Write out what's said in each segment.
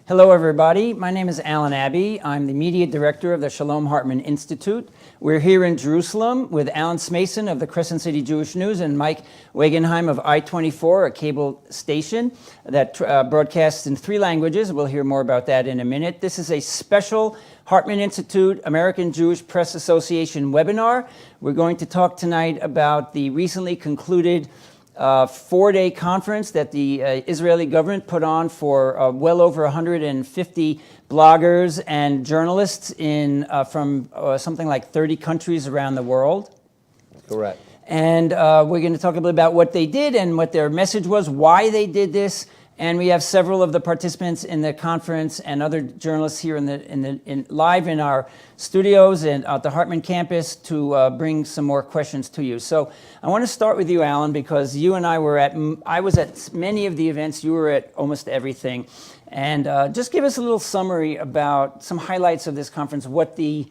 Hello, everybody. My name is Alan Abbey. I'm the media director of the Shalom Hartman Institute. We're here in Jerusalem with Alan Smason of the Crescent City Jewish News and Mike Wagenheim of I-24, a cable station that broadcasts in 3 languages. We'll hear more about that in a minute. This is a special Hartman Institute American Jewish Press Association webinar. We're going to talk tonight about the recently concluded 4-day conference that the Israeli government put on for well over 150 bloggers and journalists from something like 30 countries around the world. Correct. And we're going to talk a little about what they did and what their message was, why they did this. And we have several of the participants in the conference and other journalists here live in our studios and at the Hartman campus to bring some more questions to you. So I want to start with you, Alan, because you and I I was at many of the events. You were at almost everything. And just give us a little summary about some highlights of this conference, what the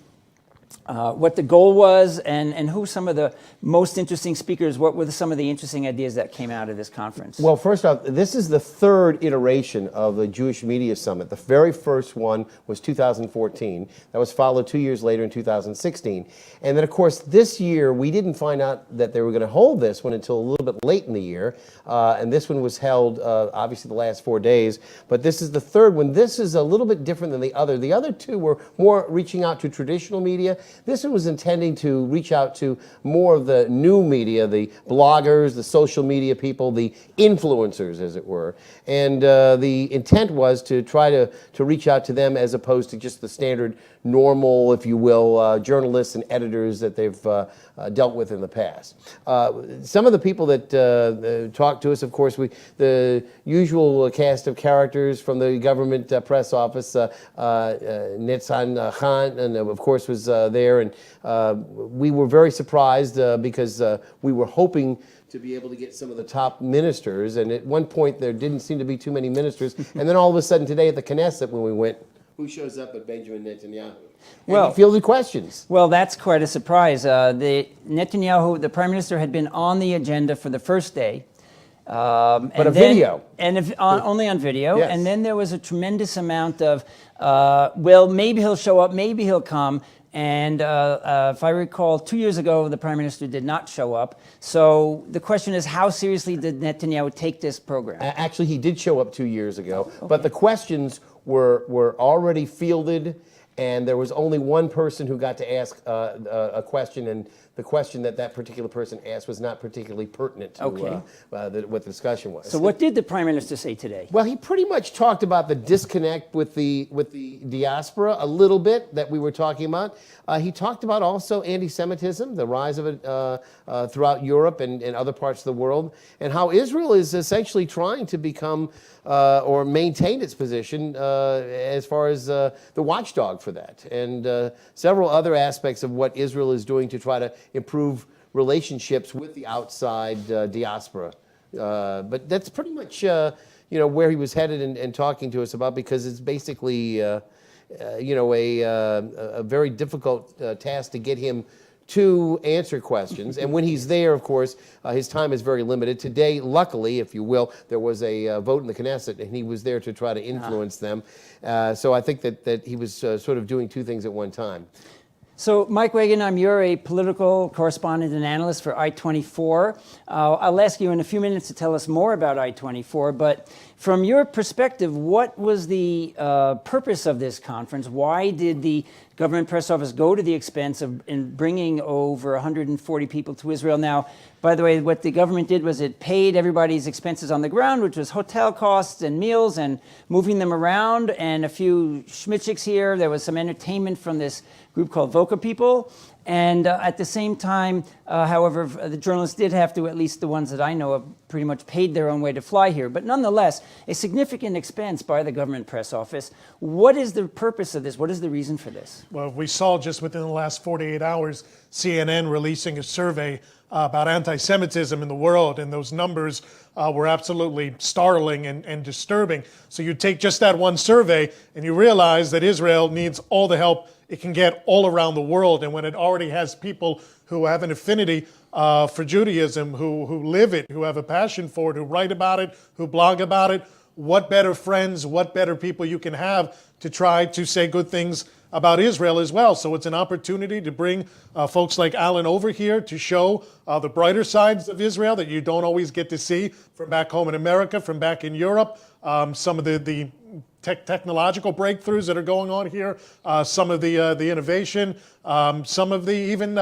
goal was, and who some of the most interesting speakers, what were some of the interesting ideas that came out of this conference? Well, first off, this is the 3rd iteration of the Jewish Media Summit. The very first one was 2014. That was followed 2 years later in 2016. And then, of course, this year, we didn't find out that they were going to hold this one until a little bit late in the year. And this one was held, obviously, the last 4 days. But this is the 3rd one. This is a little bit different than the other. The other 2 were more reaching out to traditional media. This one was intending to reach out to more of the new media, the bloggers, the social media people, the influencers, as it were. And the intent was to try to reach out to them as opposed to just the standard normal, if you will, journalists and editors that they've dealt with in the past. Some of the people that talked to us, of course, the usual cast of characters from the government press office, Netanyahu, and of course was there, and we were very surprised because we were hoping to be able to get some of the top ministers, and at one point there didn't seem to be too many ministers, and then all of a sudden today at the Knesset when we went, who shows up but Benjamin Netanyahu? Well, he fielded questions. Well, that's quite a surprise. Netanyahu, the prime minister, had been on the agenda for the first day. But video. And only on video. Yes. And then there was a tremendous amount of, well, maybe he'll show up, maybe he'll come. And if I recall, 2 years ago, the prime minister did not show up. So the question is, how seriously did Netanyahu take this program? Actually, he did show up 2 years ago, Okay. but the questions were already fielded, and there was only one person who got to ask a question, and the question that particular person asked was not particularly pertinent to what the discussion was. So what did the prime minister say today? Well, he pretty much talked about the disconnect with the diaspora a little bit that we were talking about. He talked about also anti-Semitism, the rise of it throughout Europe and other parts of the world, and how Israel is essentially trying to become or maintain its position as far as the watchdog for that, and several other aspects of what Israel is doing to try to improve relationships with the outside diaspora. But that's pretty much where he was headed and talking to us about, because it's basically a very difficult task to get him to answer questions. And when he's there, of course, his time is very limited. Today, luckily, if you will, there was a vote in the Knesset, and he was there to try to influence them. So I think that he was sort of doing 2 things at one time. So, Mike Regan, you're a political correspondent and analyst for I-24. I'll ask you in a few minutes to tell us more about I-24, but from your perspective, what was the purpose of this conference? Why did the government press office go to the expense of bringing over 140 people to Israel? Now, by the way, what the government did was it paid everybody's expenses on the ground, which was hotel costs and meals and moving them around, and a few schmitchiks here. There was some entertainment from this group called Voca People. And at the same time, however, the journalists did have to, at least the ones that I know of, pretty much paid their own way to fly here. But nonetheless, a significant expense by the government press office. What is the purpose of this? What is the reason for this? Well, we saw just within the last 48 hours, CNN releasing a survey about anti-Semitism in the world, and those numbers were absolutely startling and disturbing. So you take just that one survey, and you realize that Israel needs all the help it can get all around the world. And when it already has people who have an affinity for Judaism, who live it, who have a passion for it, who write about it, who blog about it, what better friends, what better people you can have to try to say good things about Israel as well. So it's an opportunity to bring folks like Alan over here to show the brighter sides of Israel that you don't always get to see from back home in America, from back in Europe, some of the technological breakthroughs that are going on here, some of the innovation, some of the even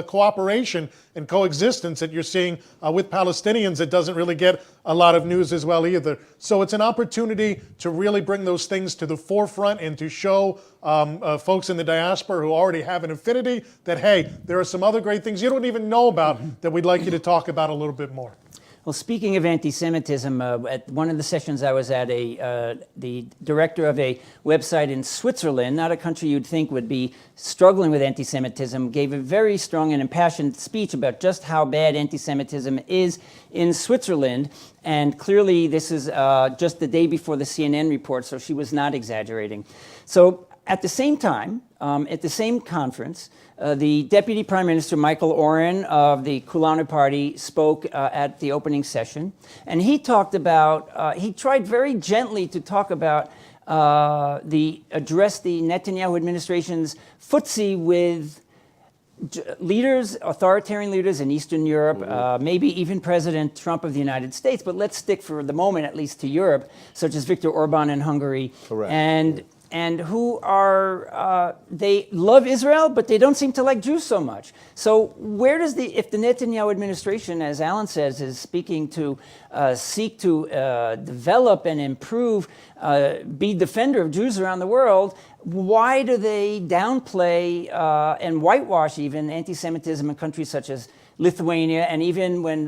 cooperation and coexistence that you're seeing with Palestinians that doesn't really get a lot of news as well either. So it's an opportunity to really bring those things to the forefront and to show folks in the diaspora who already have an affinity that, hey, there are some other great things you don't even know about that we'd like you to talk about a little bit more. Well, speaking of anti-Semitism, at one of the sessions I was at, the director of a website in Switzerland, not a country you'd think would be struggling with anti-Semitism, gave a very strong and impassioned speech about just how bad anti-Semitism is in Switzerland. And clearly this is just the day before the CNN report, so she was not exaggerating. So at the same time, at the same conference, the Deputy Prime Minister, Michael Oren of the Kulanu Party, spoke at the opening session. And he talked about, he tried very gently to talk about address the Netanyahu administration's footsie with leaders, authoritarian leaders in Eastern Europe, maybe even President Trump of the United States, but let's stick for the moment at least to Europe, such as Viktor Orban in Hungary. Correct. And who are, they love Israel, but they don't seem to like Jews so much. So where does if the Netanyahu administration, as Alan says, is speaking to seek to develop and improve, be defender of Jews around the world, why do they downplay and whitewash even anti-Semitism in countries such as Lithuania, and even when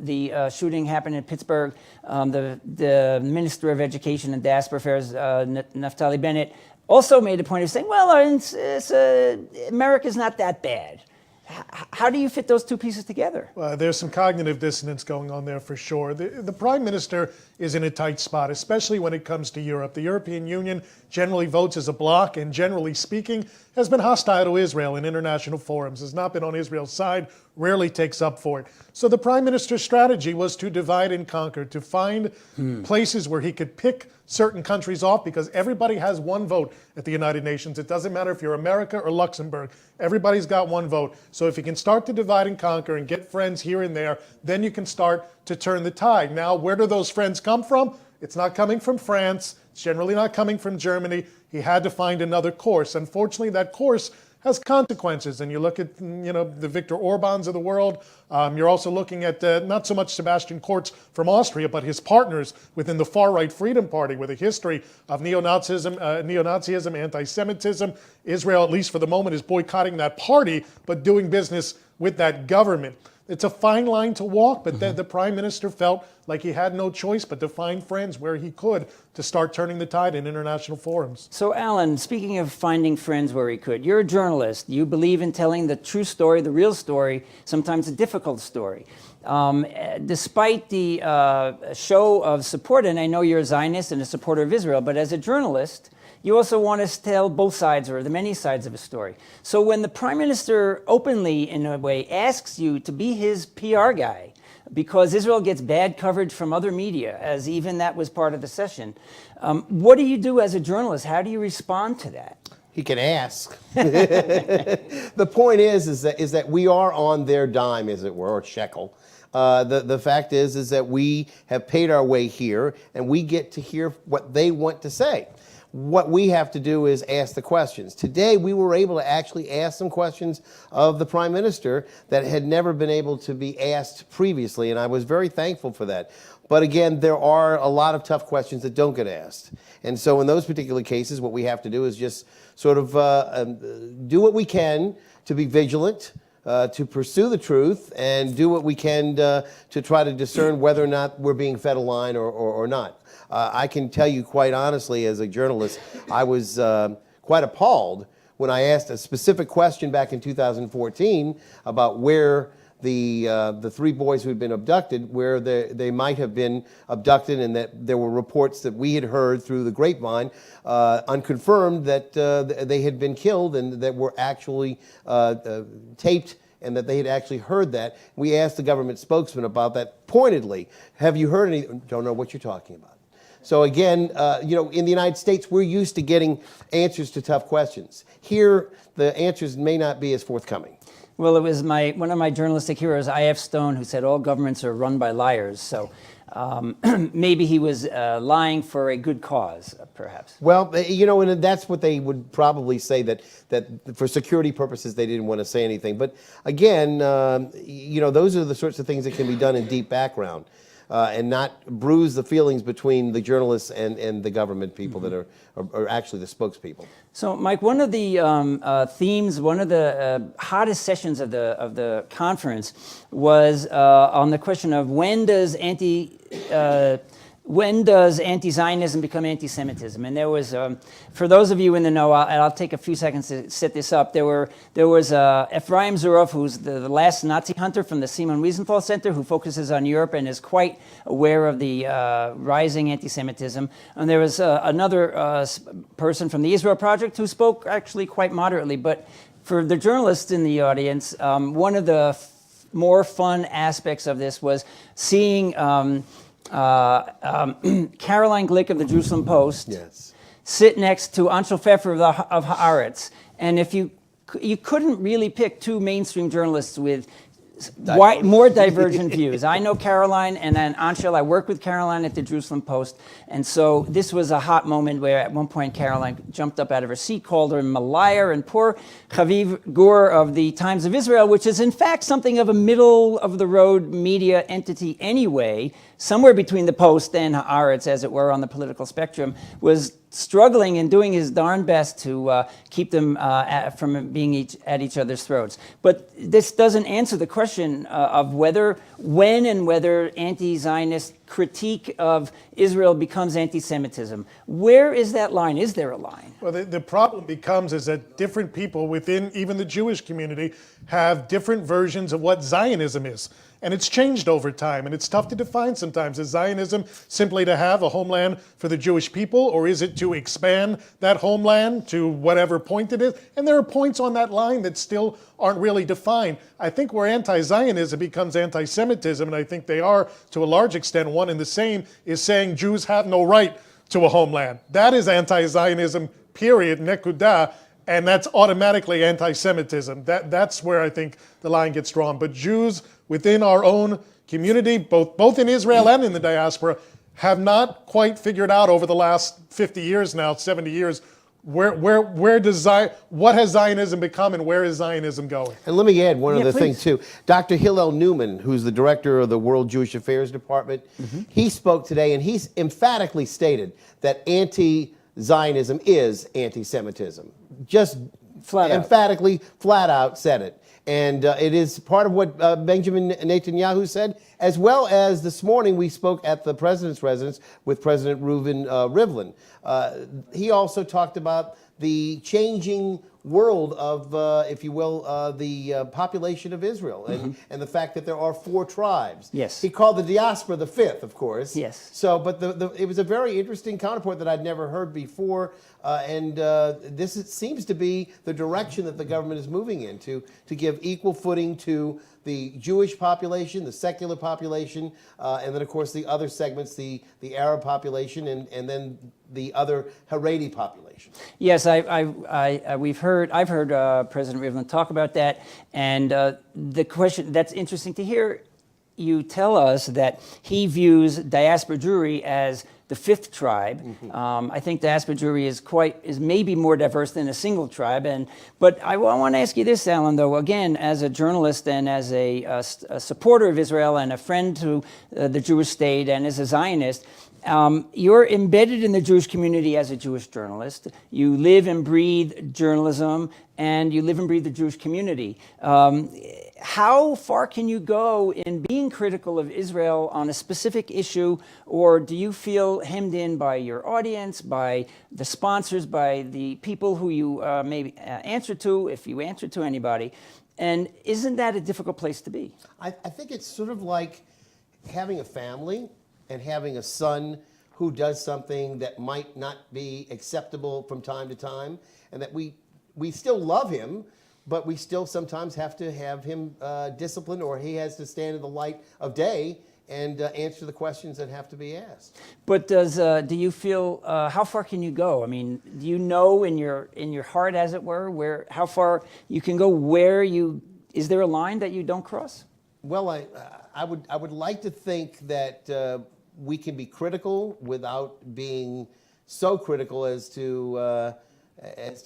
the shooting happened in Pittsburgh, the Minister of Education and Diaspora Affairs, Naftali Bennett, also made a point of saying, well, America's not that bad. How do you fit those two pieces together? There's some cognitive dissonance going on there for sure. The Prime Minister is in a tight spot, especially when it comes to Europe. The European Union generally votes as a bloc and, generally speaking, has been hostile to Israel in international forums, has not been on Israel's side, rarely takes up for it. So the Prime Minister's strategy was to divide and conquer, to find places where he could pick certain countries off, because everybody has one vote at the United Nations. It doesn't matter if you're America or Luxembourg. Everybody's got one vote. So if you can start to divide and conquer and get friends here and there, then you can start to turn the tide. Now, where do those friends come from? It's not coming from France. It's generally not coming from Germany. He had to find another course. Unfortunately, that course has consequences. And you look at, the Viktor Orbans of the world. You're also looking at not so much Sebastian Kurz from Austria, but his partners within the far-right Freedom Party with a history of neo-Nazism, anti-Semitism. Israel, at least for the moment, is boycotting that party, but doing business with that government. It's a fine line to walk, but the Prime Minister felt like he had no choice but to find friends where he could to start turning the tide in international forums. So, Alan, speaking of finding friends where he could, you're a journalist. You believe in telling the true story, the real story, sometimes a difficult story. Despite the show of support, and I know you're a Zionist and a supporter of Israel, but as a journalist, you also want to tell both sides or the many sides of a story. So when the Prime Minister openly, in a way, asks you to be his PR guy because Israel gets bad coverage from other media, as even that was part of the session, what do you do as a journalist? How do you respond to that? He can ask. The point is that we are on their dime, as it were, or shekel. The fact is that we have paid our way here, and we get to hear what they want to say. What we have to do is ask the questions. Today, we were able to actually ask some questions of the Prime Minister that had never been able to be asked previously, and I was very thankful for that. But again, there are a lot of tough questions that don't get asked. And so in those particular cases, what we have to do is just sort of do what we can to be vigilant, to pursue the truth, and do what we can to try to discern whether or not we're being fed a line or not. I can tell you quite honestly, as a journalist, I was quite appalled when I asked a specific question back in 2014 about where the three boys who had been abducted, where they might have been abducted, and that there were reports that we had heard through the grapevine, unconfirmed, that they had been killed and that were actually taped, and that they had actually heard that. We asked the government spokesman about that pointedly. Have you heard any? Don't know what you're talking about. So again, in the United States, we're used to getting answers to tough questions. Here, the answers may not be as forthcoming. Well, it was one of my journalistic heroes, I.F. Stone, who said all governments are run by liars. So maybe he was lying for a good cause, perhaps. Well, and that's what they would probably say, that for security purposes they didn't want to say anything. But again, those are the sorts of things that can be done in deep background. And not bruise the feelings between the journalists and the government people that are actually the spokespeople. So, Mike, one of the themes, one of the hottest sessions of the conference was on the question of when does anti-Zionism become anti-Semitism? And there was, for those of you in the know, I'll take a few seconds to set this up. There was Ephraim Zurov, who's the last Nazi hunter from the Simon Wiesenthal Center, who focuses on Europe and is quite aware of the rising anti-Semitism. And there was another person from the Israel Project who spoke actually quite moderately. But for the journalists in the audience, one of the more fun aspects of this was seeing Caroline Glick of the Jerusalem Post sit next to Anshel Pfeffer of Haaretz. And if you couldn't really pick two mainstream journalists with more divergent views. I know Caroline, and then Anshel, I worked with Caroline at the Jerusalem Post, and so this was a hot moment where at one point Caroline jumped up out of her seat, called her Malaya, and poor Chaviv Gur of the Times of Israel, which is in fact something of a middle-of-the-road media entity anyway, somewhere between the Post and Haaretz, as it were, on the political spectrum, was struggling and doing his darn best to keep them from being at each other's throats. But this doesn't answer the question of when and whether anti-Zionist critique of Israel becomes anti-Semitism. Where is that line? Is there a line? Well, the problem becomes is that different people within even the Jewish community have different versions of what Zionism is. And it's changed over time, and it's tough to define sometimes. Is Zionism simply to have a homeland for the Jewish people, or is it to expand that homeland to whatever point it is? And there are points on that line that still aren't really defined. I think where anti-Zionism becomes anti-Semitism, and I think they are to a large extent one and the same, is saying Jews have no right to a homeland. That is anti-Zionism, period, nekuda. And that's automatically anti-Semitism. That's where I think the line gets drawn. But Jews within our own community, both in Israel and in the diaspora, have not quite figured out over the last 50 years now, 70 years, what has Zionism become and where is Zionism going? And let me add one other thing too. Dr. Hillel Newman, who's the director of the World Jewish Affairs Department, he spoke today and he's emphatically stated that anti-Zionism is anti-Semitism. Just emphatically, flat out said it. And it is part of what Benjamin Netanyahu said, as well as this morning we spoke at the president's residence with President Reuven Rivlin. He also talked about the changing world of, if you will, the population of Israel and the fact that there are 4 tribes. Yes. He called the diaspora the 5th, of course. Yes. So, but it was a very interesting counterpoint that I'd never heard before, and this seems to be the direction that the government is moving into, to give equal footing to the Jewish population, the secular population, and then of course the other segments, the Arab population, and then the other Haredi population. Yes, I've heard President Rivlin talk about that, and the question that's interesting to hear you tell us that he views diaspora Jewry as the 5th tribe. I think diaspora Jewry is maybe more diverse than a single tribe. But I want to ask you this, Alan, though, again, as a journalist and as a supporter of Israel and a friend to the Jewish state and as a Zionist, you're embedded in the Jewish community as a Jewish journalist. You live and breathe journalism, and you live and breathe the Jewish community. How far can you go in being critical of Israel on a specific issue, or do you feel hemmed in by your audience, by the sponsors, by the people who you maybe answer to, if you answer to anybody? And isn't that a difficult place to be? I think it's sort of like having a family and having a son who does something that might not be acceptable from time to time, and that we still love him, but we still sometimes have to have him disciplined, or he has to stand in the light of day and answer the questions that have to be asked. But do you feel how far can you go? I mean, do you know in your heart, as it were, how far you can go? Is there a line that you don't cross? Well, I would like to think that we can be critical without being so critical as to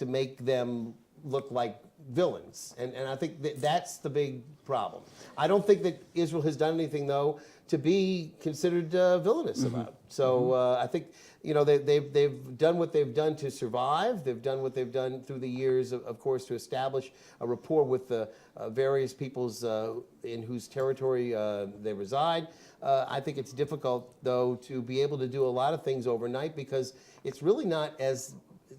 make them look like villains, and I think that's the big problem. I don't think that Israel has done anything, though, to be considered villainous about. So I think they've done what they've done to survive. They've done what they've done through the years, of course, to establish a rapport with the various peoples in whose territory they reside. I think it's difficult, though, to be able to do a lot of things overnight, because it's really not, as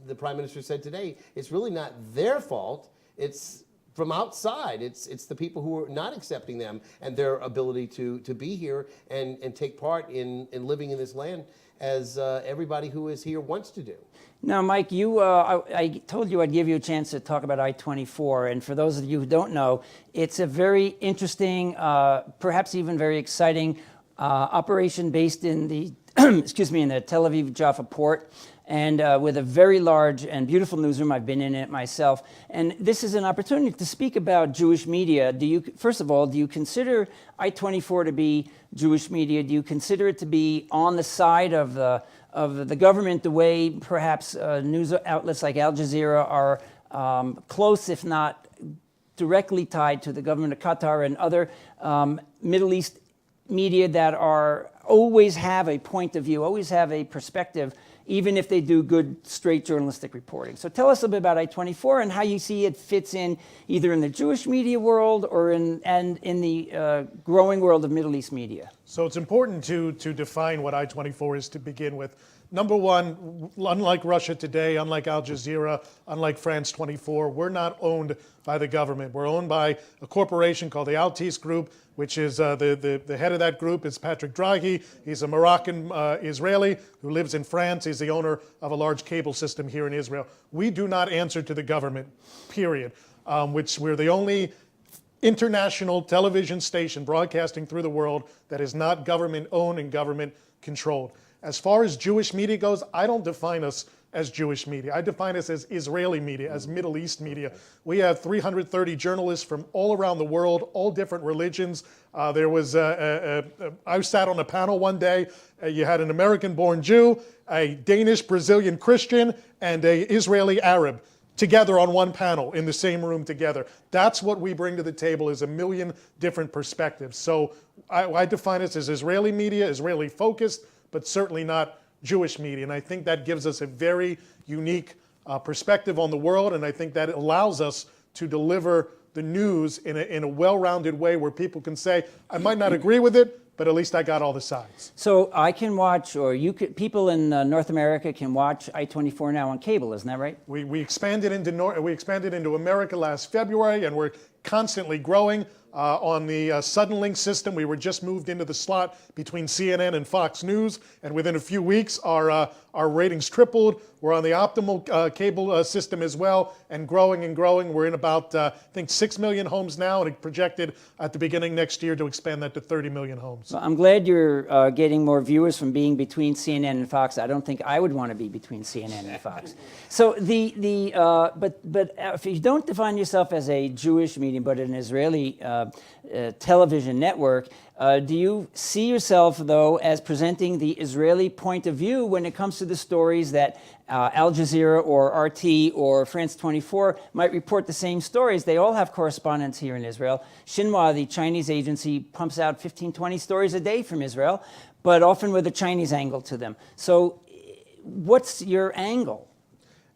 the Prime Minister said today, it's really not their fault. It's from outside. It's the people who are not accepting them and their ability to be here and take part in living in this land as everybody who is here wants to do. Now, Mike, I told you I'd give you a chance to talk about I-24, and for those of you who don't know, it's a very interesting, perhaps even very exciting operation based in the, in the Tel Aviv-Jaffa port, and with a very large and beautiful newsroom. I've been in it myself. And this is an opportunity to speak about Jewish media. First of all, do you consider I-24 to be Jewish media? Do you consider it to be on the side of the government, the way perhaps news outlets like Al Jazeera are close, if not directly tied to the government of Qatar, and other Middle East media that always have a point of view, always have a perspective, even if they do good, straight journalistic reporting? So tell us a bit about I-24 and how you see it fits in either in the Jewish media world or in the growing world of Middle East media. So it's important to define what I-24 is to begin with. Number one, unlike Russia Today, unlike Al Jazeera, unlike France 24, we're not owned by the government. We're owned by a corporation called the Altice Group, which is the head of that group is Patrick Draghi. He's a Moroccan Israeli who lives in France. He's the owner of a large cable system here in Israel. We do not answer to the government, period, which we're the only international television station broadcasting through the world that is not government-owned and government-controlled. As far as Jewish media goes, I don't define us as Jewish media. I define us as Israeli media, as Middle East media. We have 330 journalists from all around the world, all different religions. I sat on a panel one day. You had an American-born Jew, a Danish-Brazilian Christian, and an Israeli Arab together on one panel in the same room together. That's what we bring to the table, is a million different perspectives. So I define us as Israeli media, Israeli-focused, but certainly not Jewish media. And I think that gives us a very unique perspective on the world, and I think that it allows us to deliver the news in a well-rounded way where people can say, I might not agree with it, but at least I got all the sides. So I can watch, or people in North America can watch I-24 now on cable, isn't that right? We expanded into America last February, and we're constantly growing. On the Suddenlink system, we were just moved into the slot between CNN and Fox News, and within a few weeks, our ratings tripled. We're on the optimal cable system as well, and growing and growing. We're in about, I think, 6 million homes now, and it projected at the beginning next year to expand that to 30 million homes. Well, I'm glad you're getting more viewers from being between CNN and Fox. I don't think I would want to be between CNN and Fox. So but if you don't define yourself as a Jewish medium, but an Israeli television network, do you see yourself, though, as presenting the Israeli point of view when it comes to the stories that Al Jazeera or RT or France 24 might report the same stories? They all have correspondents here in Israel. Xinhua, the Chinese agency, pumps out 15, 20 stories a day from Israel, but often with a Chinese angle to them. So what's your angle?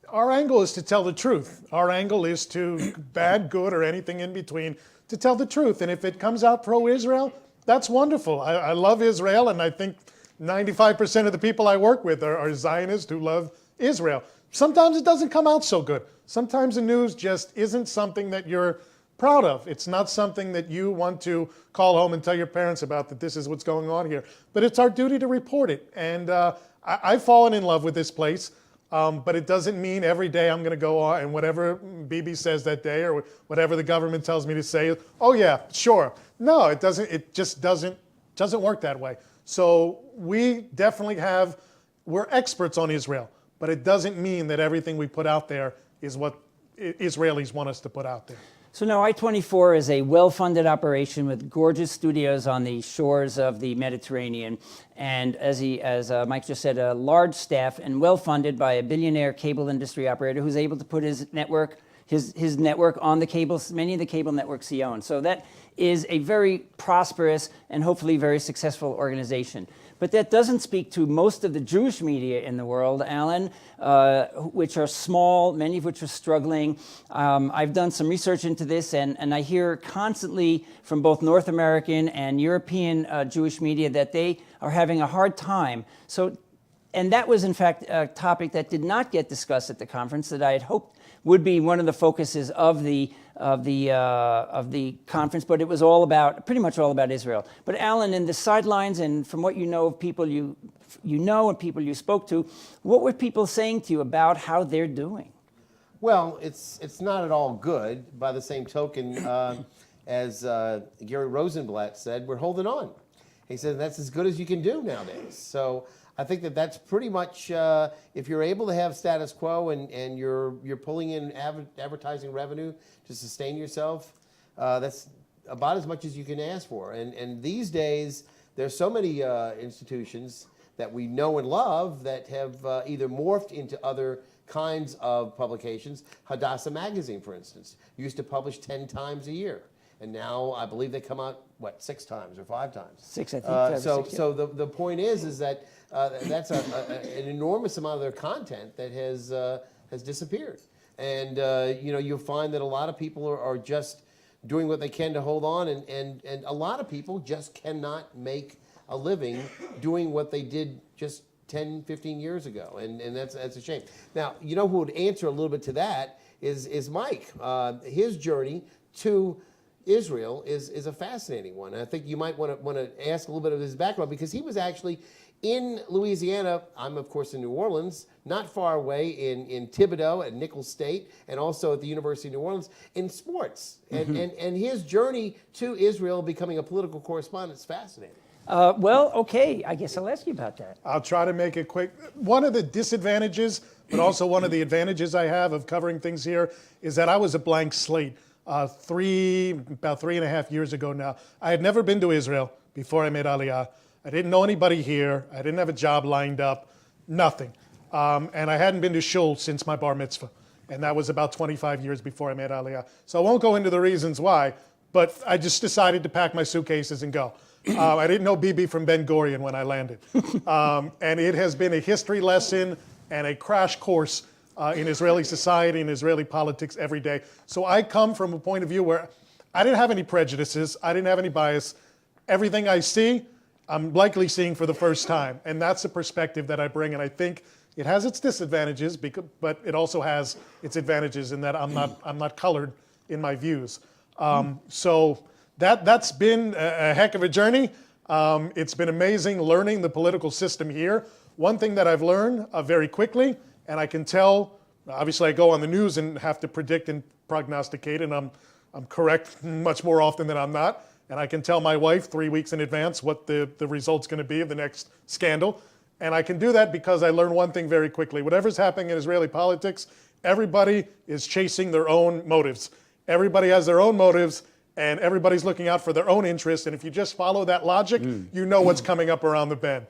Our angle is to tell the truth. Our angle is to, bad, good, or anything in between, to tell the truth. And if it comes out pro-Israel, that's wonderful. I love Israel, and I think 95% of the people I work with are Zionists who love Israel. Sometimes it doesn't come out so good. Sometimes the news just isn't something that you're proud of. It's not something that you want to call home and tell your parents about, that this is what's going on here. But it's our duty to report it. And I've fallen in love with this place. But it doesn't mean every day I'm going to go on and whatever Bibi says that day or whatever the government tells me to say, oh yeah, sure. No, it doesn't. It just doesn't Doesn't work that way. So we definitely we're experts on Israel, but it doesn't mean that everything we put out there is what Israelis want us to put out there. So now I-24 is a well-funded operation with gorgeous studios on the shores of the Mediterranean. And as Mike just said, a large staff and well-funded by a billionaire cable industry operator who's able to put his network on the cables, many of the cable networks he owns. So that is a very prosperous and hopefully very successful organization. But that doesn't speak to most of the Jewish media in the world, Alan, which are small, many of which are struggling. I've done some research into this, and I hear constantly from both North American and European Jewish media that they are having a hard time. And that was, in fact, a topic that did not get discussed at the conference that I had hoped would be one of the focuses of the conference, but it was pretty much all about Israel. But Alan, in the sidelines and from what you know of people you know and people you spoke to, what were people saying to you about how they're doing? Well, it's not at all good. By the same token, as Gary Rosenblatt said, we're holding on. He said that's as good as you can do nowadays. So I think that's pretty much, if you're able to have status quo and you're pulling in advertising revenue to sustain yourself, that's about as much as you can ask for. And these days, there's so many institutions that we know and love that have either morphed into other kinds of publications. Hadassah Magazine, for instance, used to publish 10 times a year. And now I believe they come out, 6 times or 5 times? 6, I think. So the point is that that's an enormous amount of their content that has disappeared. And you'll find that a lot of people are just doing what they can to hold on, and a lot of people just cannot make a living doing what they did just 10, 15 years ago, and that's a shame. Now, you know who would answer a little bit to that is Mike. His journey to Israel is a fascinating one. And I think you might want to ask a little bit of his background, because he was actually in Louisiana. I'm, of course, in New Orleans, not far away in Thibodaux at Nicholls State, and also at the University of New Orleans in sports. And his journey to Israel, becoming a political correspondent, is fascinating. Well, okay, I guess I'll ask you about that. I'll try to make it quick. One of the disadvantages, but also one of the advantages I have of covering things here, is that I was a blank slate. About 3.5 years ago now. I had never been to Israel before I made Aliyah. I didn't know anybody here. I didn't have a job lined up, nothing. And I hadn't been to shul since my bar mitzvah. And that was about 25 years before I made Aliyah. So I won't go into the reasons why, but I just decided to pack my suitcases and go. I didn't know Bibi from Ben Gurion when I landed. And it has been a history lesson and a crash course in Israeli society and Israeli politics every day. So I come from a point of view where I didn't have any prejudices. I didn't have any bias. Everything I see, I'm likely seeing for the first time. And that's the perspective that I bring. And I think it has its disadvantages, but it also has its advantages in that I'm not colored in my views. So that's been a heck of a journey. It's been amazing learning the political system here. One thing that I've learned very quickly, and I can tell, obviously I go on the news and have to predict and prognosticate, and I'm correct much more often than I'm not. And I can tell my wife 3 weeks in advance what the result's going to be of the next scandal. And I can do that because I learned one thing very quickly. Whatever's happening in Israeli politics, everybody is chasing their own motives. Everybody has their own motives, and everybody's looking out for their own interests. And if you just follow that logic, you know what's coming up around the bend.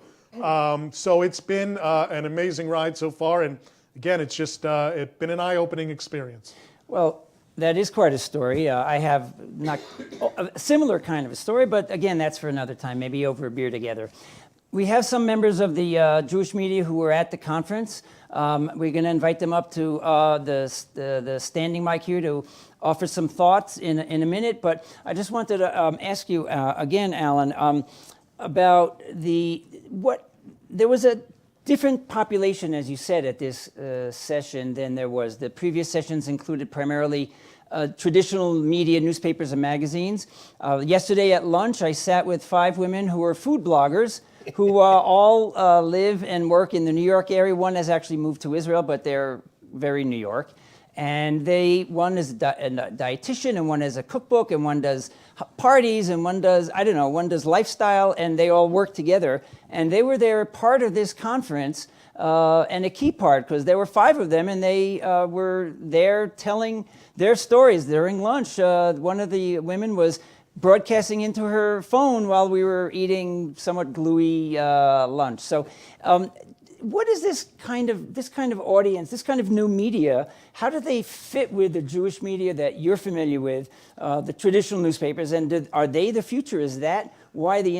So it's been an amazing ride so far, and again, it's been an eye-opening experience. Well, that is quite a story. I have not a similar kind of a story, but again, that's for another time, maybe over a beer together. We have some members of the Jewish media who were at the conference. We're going to invite them up to the standing mic here to offer some thoughts in a minute, but I just wanted to ask you again, Alan, about there was a different population, as you said, at this session than there was. The previous sessions included primarily traditional media, newspapers and magazines. Yesterday at lunch, I sat with 5 women who are food bloggers who all live and work in the New York area. One has actually moved to Israel, but they're very New York. And one is a dietitian, and one has a cookbook, and one does parties and one does, I don't know, one does lifestyle, and they all work together. And they were there part of this conference, and a key part, because there were 5 of them, and they were there telling their stories during lunch. One of the women was broadcasting into her phone while we were eating somewhat gluey lunch. So what is this kind of audience, this kind of new media, how do they fit with the Jewish media that you're familiar with, the traditional newspapers, and are they the future? Is that why the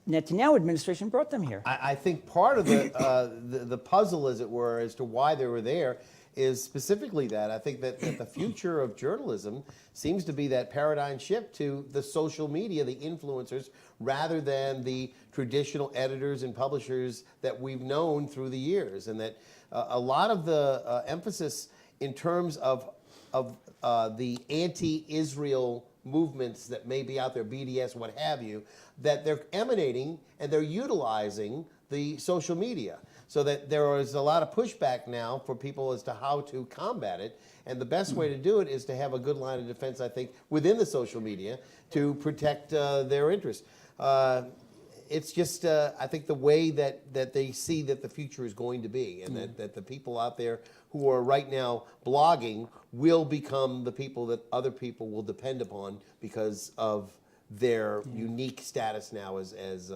Netanyahu administration brought them here? I think part of the puzzle, as it were, as to why they were there is specifically that. I think that the future of journalism seems to be that paradigm shift to the social media, the influencers, rather than the traditional editors and publishers that we've known through the years. And that a lot of the emphasis in terms of the anti-Israel movements that may be out there, BDS, what have you, that they're emanating and they're utilizing the social media. So that there is a lot of pushback now for people as to how to combat it. And the best way to do it is to have a good line of defense, I think, within the social media to protect their interests. It's just, I think, the way that they see that the future is going to be, and that the people out there who are right now blogging will become the people that other people will depend upon because of their unique status now as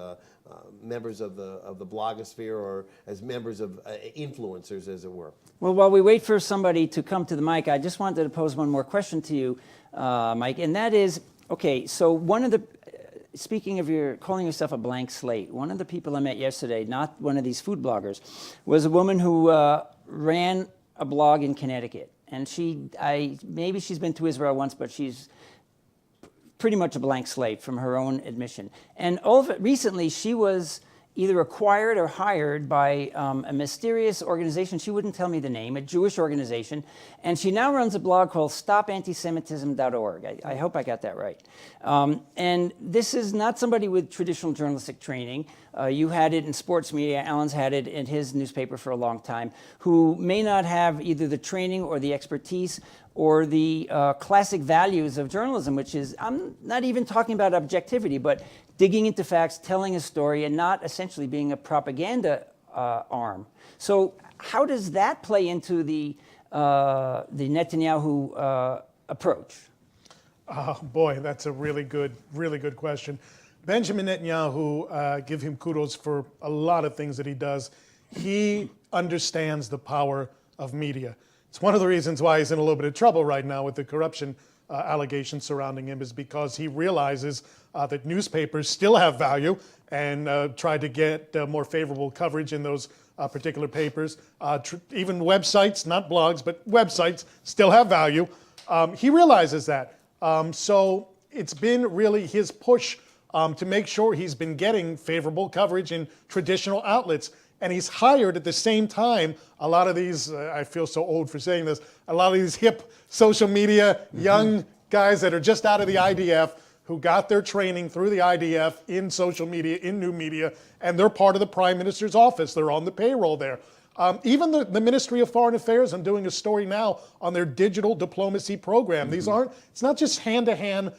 members of the blogosphere, or as members of influencers, as it were. Well, while we wait for somebody to come to the mic, I just wanted to pose one more question to you, Mike, and that is, okay, so one of the, speaking of your calling yourself a blank slate, one of the people I met yesterday, not one of these food bloggers, was a woman who ran a blog in Connecticut, and maybe she's been to Israel once, but she's pretty much a blank slate from her own admission. And recently, she was either acquired or hired by a mysterious organization. She wouldn't tell me the name, a Jewish organization. And she now runs a blog called StopAntisemitism.org. I hope I got that right. And this is not somebody with traditional journalistic training. You had it in sports media. Alan's had it in his newspaper for a long time, who may not have either the training or the expertise or the classic values of journalism, which is, I'm not even talking about objectivity, but digging into facts, telling a story, and not essentially being a propaganda arm. So how does that play into the Netanyahu approach? Oh, boy, that's a really good question. Benjamin Netanyahu, give him kudos for a lot of things that he does. He understands the power of media. It's one of the reasons why he's in a little bit of trouble right now with the corruption allegations surrounding him, is because he realizes that newspapers still have value, and try to get more favorable coverage in those particular papers. Even websites, not blogs, but websites still have value. He realizes that. So it's been really his push to make sure he's been getting favorable coverage in traditional outlets. And he's hired at the same time a lot of these, I feel so old for saying this, a lot of these hip social media young guys that are just out of the IDF, who got their training through the IDF in social media, in new media, and they're part of the Prime Minister's office. They're on the payroll there. Even the Ministry of Foreign Affairs, I'm doing a story now on their digital diplomacy program. These aren't, it's not just hand-to-hand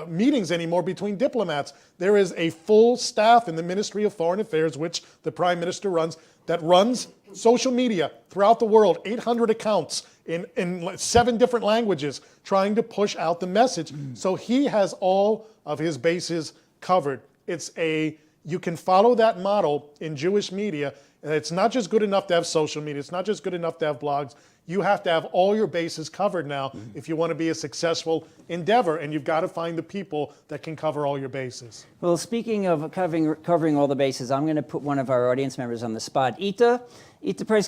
meetings anymore between diplomats. There is a full staff in the Ministry of Foreign Affairs, which the Prime Minister runs, that runs social media throughout the world, 800 accounts in 7 different languages, trying to push out the message. So he has all of his bases covered. You can follow that model in Jewish media. And it's not just good enough to have social media. It's not just good enough to have blogs. You have to have all your bases covered now if you want to be a successful endeavor, and you've got to find the people that can cover all your bases. Well, speaking of covering all the bases, I'm going to put one of our audience members on the spot. Eita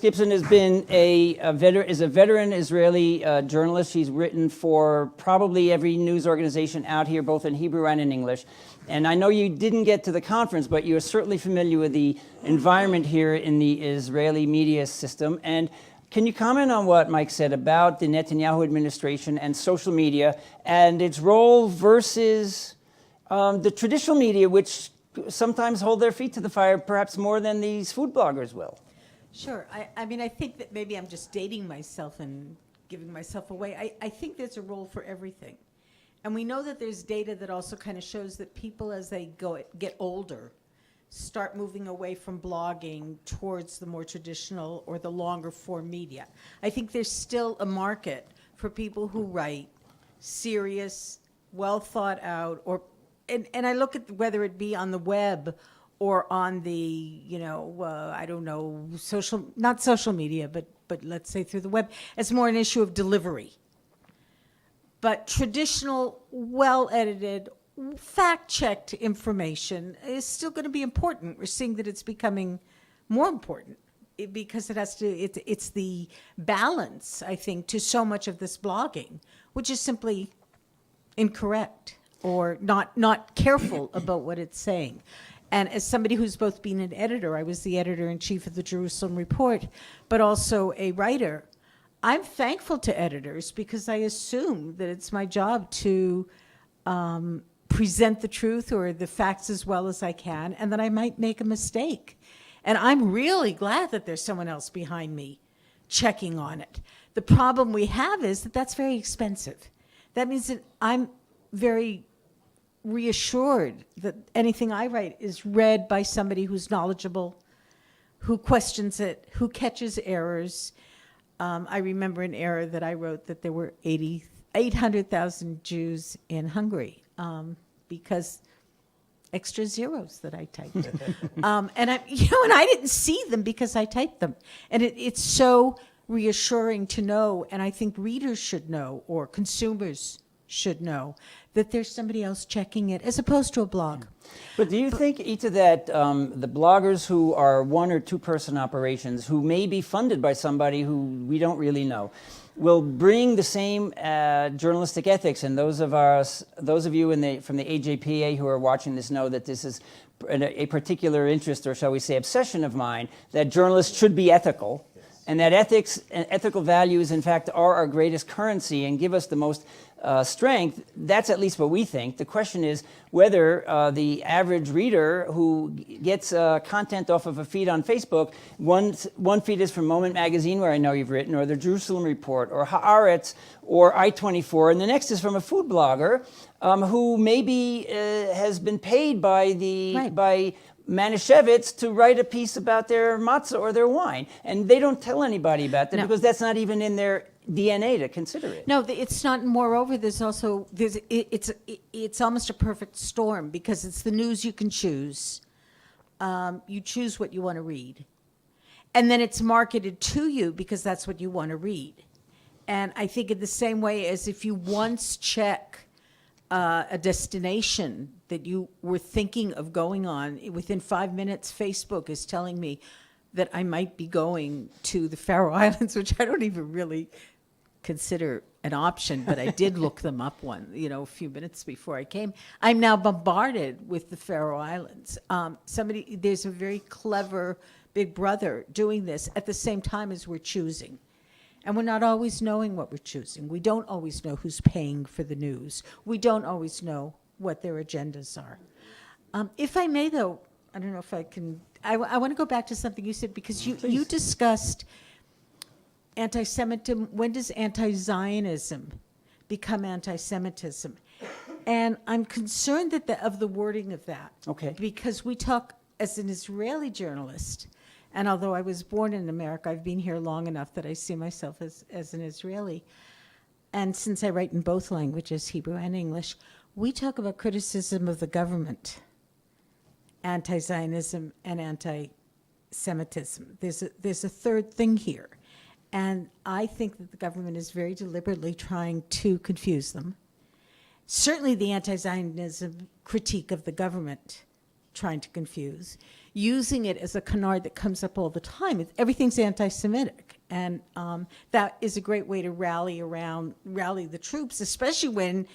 Gibson has been a veteran Israeli journalist. She's written for probably every news organization out here, both in Hebrew and in English. And I know you didn't get to the conference, but you're certainly familiar with the environment here in the Israeli media system. And can you comment on what Mike said about the Netanyahu administration and social media and its role versus the traditional media, which sometimes hold their feet to the fire, perhaps more than these food bloggers will? Sure. I mean, I think that maybe I'm just dating myself and giving myself away. I think there's a role for everything. And we know that there's data that also kind of shows that people, as they get older, start moving away from blogging towards the more traditional or the longer form media. I think there's still a market for people who write serious, well thought out, and I look at whether it be on the web or on the, I don't know, not social media, but let's say through the web, as more an issue of delivery. But traditional, well-edited, fact-checked information is still going to be important. We're seeing that it's becoming more important because it's the balance, I think, to so much of this blogging, which is simply incorrect or not careful about what it's saying. And as somebody who's both been an editor, I was the editor-in-chief of the Jerusalem Report, but also a writer, I'm thankful to editors because I assume that it's my job to present the truth or the facts as well as I can, and that I might make a mistake. And I'm really glad that there's someone else behind me checking on it. The problem we have is that that's very expensive. That means that I'm very reassured that anything I write is read by somebody who's knowledgeable, who questions it, who catches errors. I remember an error that I wrote that there were 800,000 Jews in Hungary because extra zeros that I typed. And I didn't see them because I typed them. And it's so reassuring to know, and I think readers should know, or consumers should know, that there's somebody else checking it, as opposed to a blog. But do you think, Eita, that the bloggers who are one or two person operations, who may be funded by somebody who we don't really know, will bring the same journalistic ethics? And those of you from the AJPA who are watching this know that this is a particular interest, or shall we say obsession of mine, that journalists should be ethical, and that ethics and ethical values, in fact, are our greatest currency and give us the most strength. That's at least what we think. The question is whether the average reader who gets content off of a feed on Facebook, one feed is from Moment Magazine, where I know you've written, or the Jerusalem Report, or Haaretz, or I-24, and the next is from a food blogger who maybe has been paid by Manischewitz to write a piece about their matzah or their wine, and they don't tell anybody about that because that's not even in their DNA to consider it. No, it's not. Moreover, it's almost a perfect storm because it's the news you can choose. You choose what you want to read, and then it's marketed to you because that's what you want to read. And I think in the same way as if you once check a destination that you were thinking of going on, within 5 minutes, Facebook is telling me that I might be going to the Faroe Islands, which I don't even really consider an option, but I did look them up a few minutes before I came. I'm now bombarded with the Faroe Islands. There's a very clever big brother doing this at the same time as we're choosing. And we're not always knowing what we're choosing. We don't always know who's paying for the news. We don't always know what their agendas are. If I may, though, I don't know if I can, I want to go back to something you said, because you discussed anti-Semitism. When does anti-Zionism become anti-Semitism? And I'm concerned of the wording of that. Okay. Because we talk, as an Israeli journalist, and although I was born in America, I've been here long enough that I see myself as an Israeli. And since I write in both languages, Hebrew and English, we talk about criticism of the government, anti-Zionism and anti-Semitism. There's a third thing here. And I think that the government is very deliberately trying to confuse them. Certainly the anti-Zionism critique of the government trying to confuse, using it as a canard that comes up all the time. Everything's anti-Semitic. And that is a great way to rally the troops, especially when,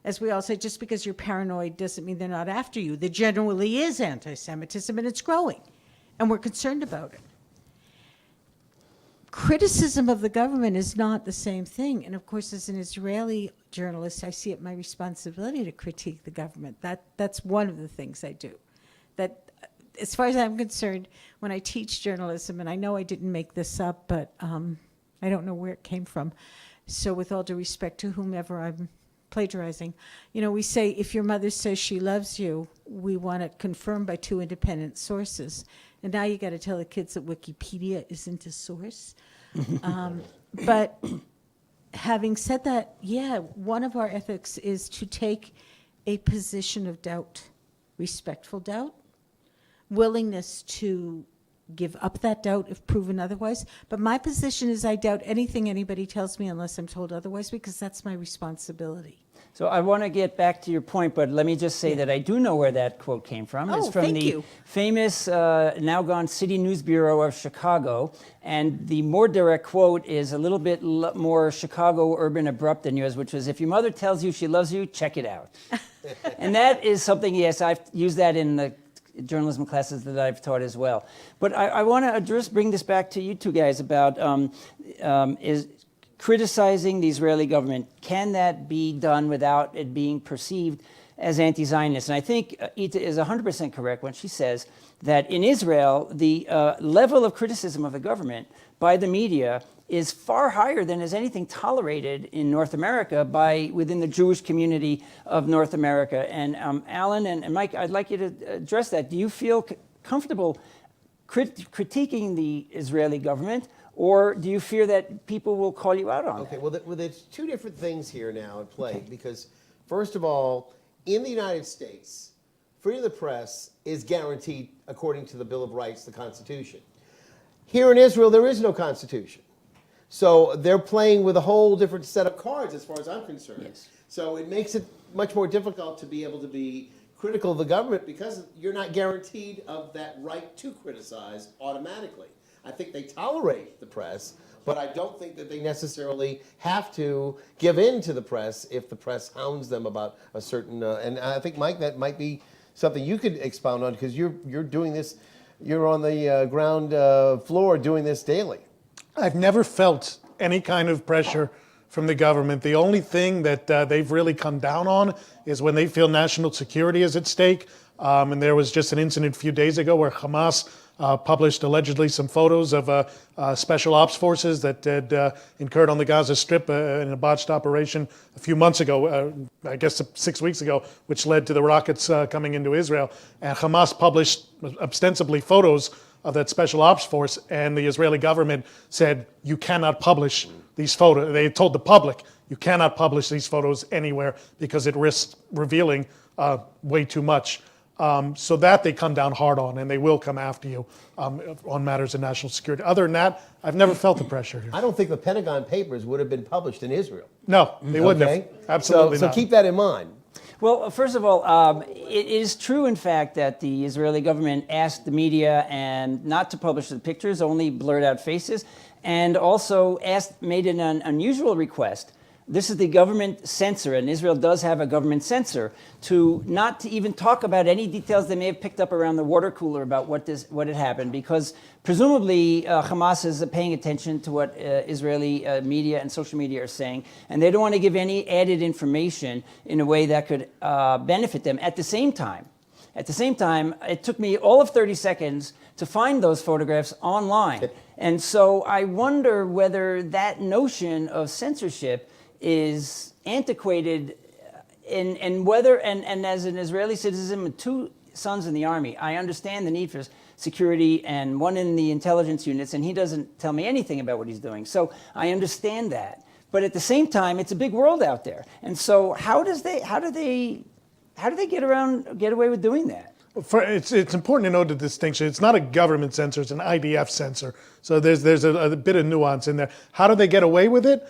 as we all say, just because you're paranoid doesn't mean they're not after you. There generally is anti-Semitism, and it's growing, and we're concerned about it. Criticism of the government is not the same thing. And of course, as an Israeli journalist, I see it my responsibility to critique the government. That's one of the things I do. That, as far as I'm concerned, when I teach journalism, and I know I didn't make this up, but I don't know where it came from. So with all due respect to whomever I'm plagiarizing. You know, we say if your mother says she loves you, we want it confirmed by 2 independent sources. And now you got to tell the kids that Wikipedia isn't a source. But having said that, yeah, one of our ethics is to take a position of doubt, respectful doubt, willingness to give up that doubt if proven otherwise. But my position is I doubt anything anybody tells me unless I'm told otherwise, because that's my responsibility. So I want to get back to your point, but let me just say that I do know where that quote came from. It's from thank the you. famous, now gone City News Bureau of Chicago. And the more direct quote is a little bit more Chicago urban abrupt than yours, which was, if your mother tells you she loves you, check it out. And that is something, yes, I've used that in the journalism classes that I've taught as well. But I want to bring this back to you two guys about is criticizing the Israeli government. Can that be done without it being perceived as anti-Zionist? And I think Eita is 100% correct when she says that in Israel, the level of criticism of the government by the media is far higher than is anything tolerated in North America within the Jewish community of North America. And Alan and Mike, I'd like you to address that. Do you feel comfortable critiquing the Israeli government, or do you fear that people will call you out on that? Well, there's 2 different things here now at play, because first of all, in the United States, freedom of the press is guaranteed according to the Bill of Rights, the Constitution. Here in Israel, there is no Constitution. So they're playing with a whole different set of cards as far as I'm concerned. Yes. So it makes it much more difficult to be able to be critical of the government, because you're not guaranteed of that right to criticize automatically. I think they tolerate the press, but I don't think that they necessarily have to give in to the press if the press hounds them about a certain, and I think, Mike, that might be something you could expound on, because you're doing this, you're on the ground floor doing this daily. I've never felt any kind of pressure from the government. The only thing that they've really come down on is when they feel national security is at stake. And there was just an incident a few days ago where Hamas published allegedly some photos of special ops forces that had incurred on the Gaza Strip in a botched operation a few months ago, I guess 6 weeks ago, which led to the rockets coming into Israel. And Hamas published ostensibly photos of that special ops force, and the Israeli government said, you cannot publish these photos. They told the public, you cannot publish these photos anywhere because it risks revealing way too much. So that they come down hard on, and they will come after you on matters of national security. Other than that, I've never felt the pressure here. I don't think the Pentagon Papers would have been published in Israel. No, they wouldn't have. Absolutely so not. So keep that in mind. Well, first of all, it is true, in fact, that the Israeli government asked the media and not to publish the pictures, only blurred out faces, and also made an unusual request. This is the government censor, and Israel does have a government censor, not to even talk about any details they may have picked up around the water cooler about what had happened, because presumably Hamas is paying attention to what Israeli media and social media are saying, and they don't want to give any added information in a way that could benefit them. At the same time, it took me all of 30 seconds to find those photographs online. And so I wonder whether that notion of censorship is antiquated, and whether, and as an Israeli citizen with 2 sons in the army, I understand the need for security, and one in the intelligence units, and he doesn't tell me anything about what he's doing. So I understand that. But at the same time, it's a big world out there. And so how do they get away with doing that? It's important to note the distinction. It's not a government censor, it's an IDF censor. So there's a bit of nuance in there. How do they get away with it?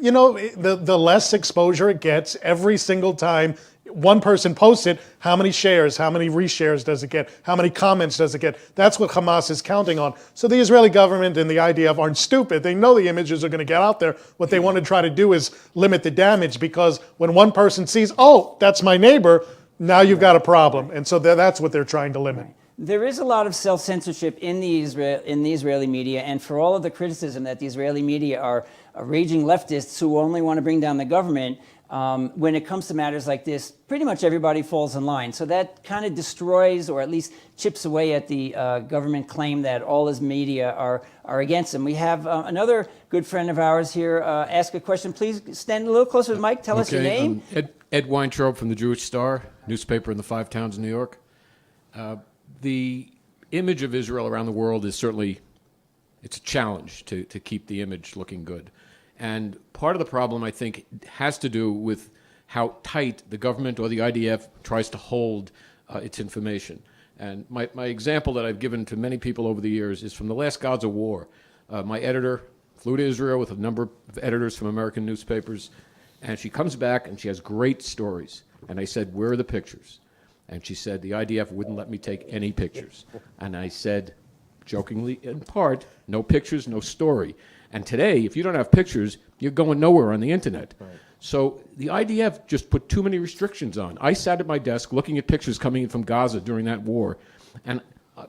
You know, the less exposure it gets, every single time one person posts it, how many shares, how many reshares does it get, how many comments does it get? That's what Hamas is counting on. So the Israeli government and the IDF aren't stupid. They know the images are going to get out there. What they want to try to do is limit the damage, because when one person sees, oh, that's my neighbor, now you've got a problem. And so that's what they're trying to limit. Right. There is a lot of self-censorship in the Israeli media, and for all of the criticism that the Israeli media are raging leftists who only want to bring down the government, when it comes to matters like this, pretty much everybody falls in line. So that kind of destroys, or at least chips away at the government claim that all his media are against him. We have another good friend of ours here ask a question. Please stand a little closer to the mic. Tell us your name. Ed Weintraub from the Jewish Star, newspaper in the Five Towns in New York. The image of Israel around the world is certainly, it's a challenge to keep the image looking good. And part of the problem, I think, has to do with how tight the government or the IDF tries to hold its information. And my example that I've given to many people over the years is from the last Gaza war. My editor flew to Israel with a number of editors from American newspapers, and she comes back and she has great stories. And I said, where are the pictures? And she said, the IDF wouldn't let me take any pictures. And I said, jokingly in part, no pictures, no story. And today, if you don't have pictures, you're going nowhere on the internet. Right. So the IDF just put too many restrictions on. I sat at my desk looking at pictures coming in from Gaza during that war, and